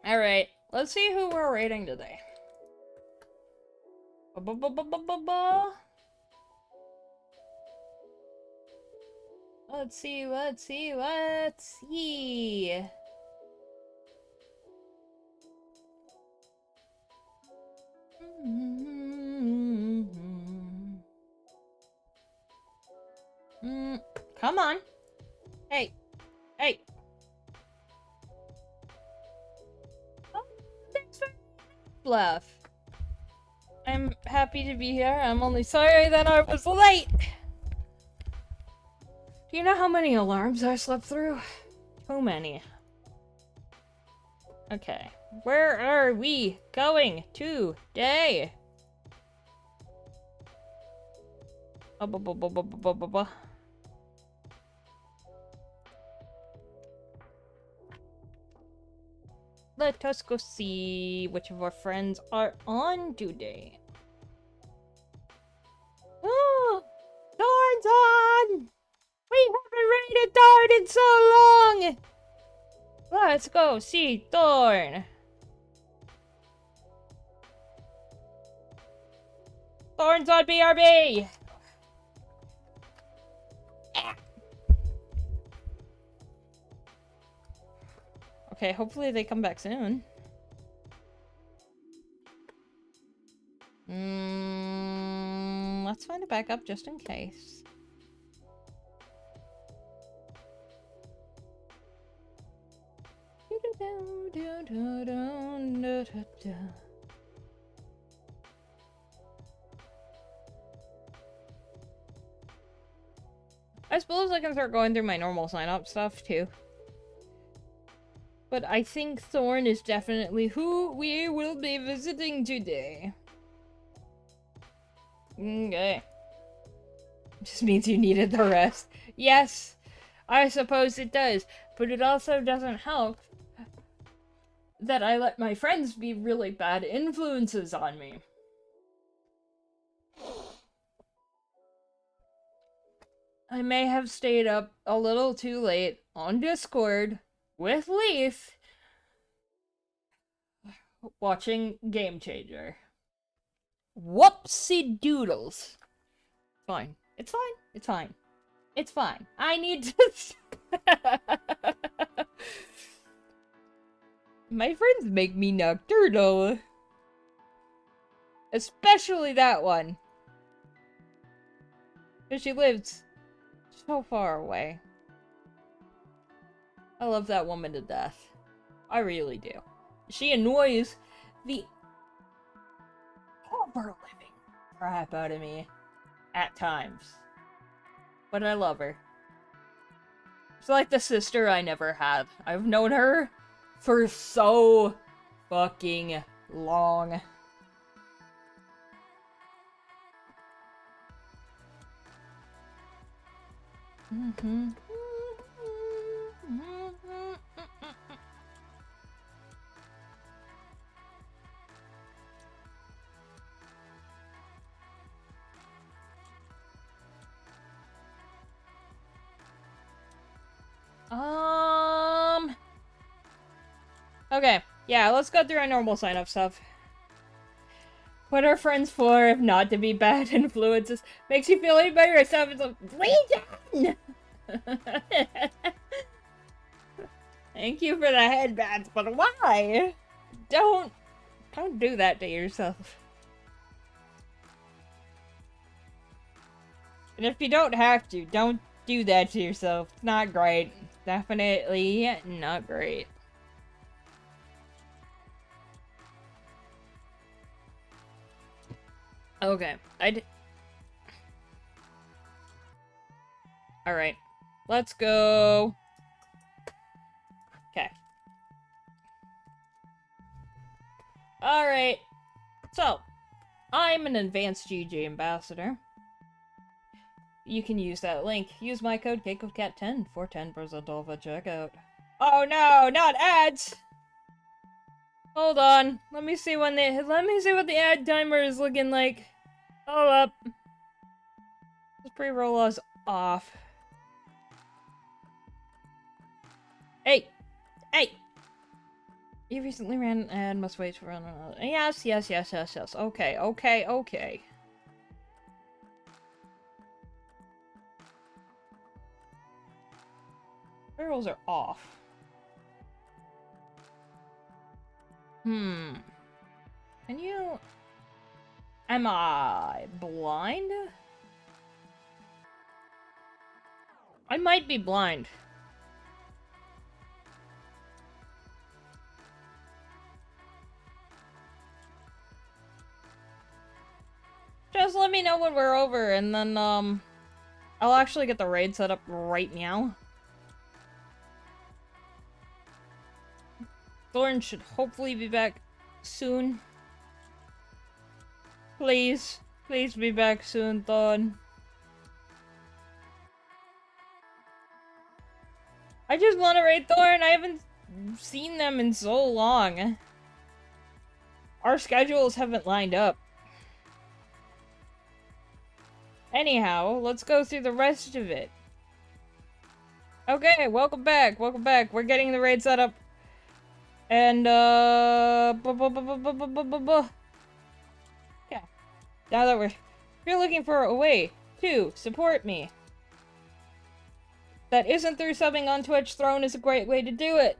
Alright, let's see who we're rating today. Let's see. Come on. Hey. Hey. Oh, thanks for bluff. I'm happy to be here. I'm only sorry that I was late. Do you know how many alarms I slept through? Too many. Okay. Where are we going today? Let us go see which of our friends are on today. Oh! Thorn's on! We haven't raided Thorn in so long! Let's go see Thorn! Thorn's on BRB! Okay, hopefully they come back soon. Let's find a backup just in case. I suppose I can start going through my normal sign-up stuff too. But I think Thorn is definitely who we will be visiting today. Okay. Just means you needed the rest. Yes, I suppose it does. But it also doesn't help that I let my friends be really bad influences on me. I may have stayed up a little too late on Discord with Leaf watching Game Changer. Whoopsie doodles. Fine. It's fine. It's fine. It's fine. I need to... My friends make me nocturnal. Especially that one. Because she lives so far away. I love that woman to death. I really do. She annoys the ever-living crap out of me at times. But I love her. She's like the sister I never had. I've known her for so fucking long. Okay, yeah, let's go through our normal sign-up stuff. What are friends for if not to be bad influences? Makes you feel any better yourself. It's like, Legion! Thank you for the headbands, but why? Don't do that to yourself. And if you don't have to, don't do that to yourself. It's not great. Definitely not great. Okay, Alright, let's go. Okay. Alright, so, I'm an advanced GG ambassador. You can use that link. Use my code KCodeCat10 for 10% off at checkout. Oh no, not ads! Hold on, let me see what the ad timer is looking like. Hold up. This pre-roll is off. Hey! Hey! You recently ran an ad, must wait for another. Yes. Okay. Pre-rolls are off. Can you... Am I blind? I might be blind. Just let me know when we're over, and then, I'll actually get the raid set up right now. Thorn should hopefully be back soon. Please. Please be back soon, Thorn. I just want to raid Thorn. I haven't seen them in so long. Our schedules haven't lined up. Anyhow, let's go through the rest of it. Okay, welcome back. Welcome back. We're getting the raid set up. And, yeah. Now that if you're looking for a way to support me that isn't through subbing on Twitch, Throne is a great way to do it.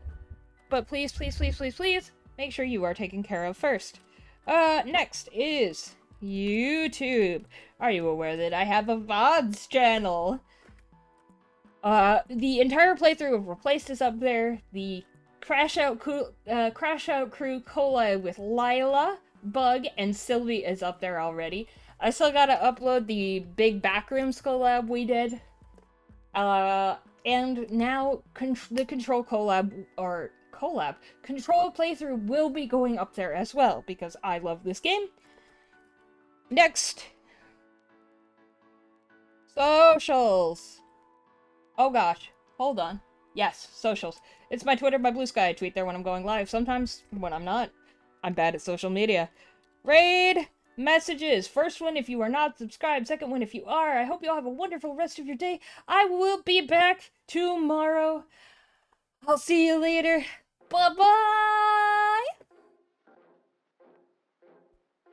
But please, please, please, please, please, make sure you are taken care of first. Next is YouTube. Are you aware that I have a VODs channel? The entire playthrough of Replaced is up there. The Crash Out Crew collab with Lila, Bug, and Sylvie is up there already. I still gotta upload the Big Backrooms collab we did. And now the Control Control playthrough will be going up there as well, because I love this game. Next. Socials. Oh gosh, hold on. Yes, socials. It's my Twitter, my Blue Sky. I tweet there when I'm going live. Sometimes when I'm not. I'm bad at social media. Raid messages. First one if you are not subscribed. Second one if you are. I hope you all have a wonderful rest of your day. I will be back tomorrow. I'll see you later. Bye-bye!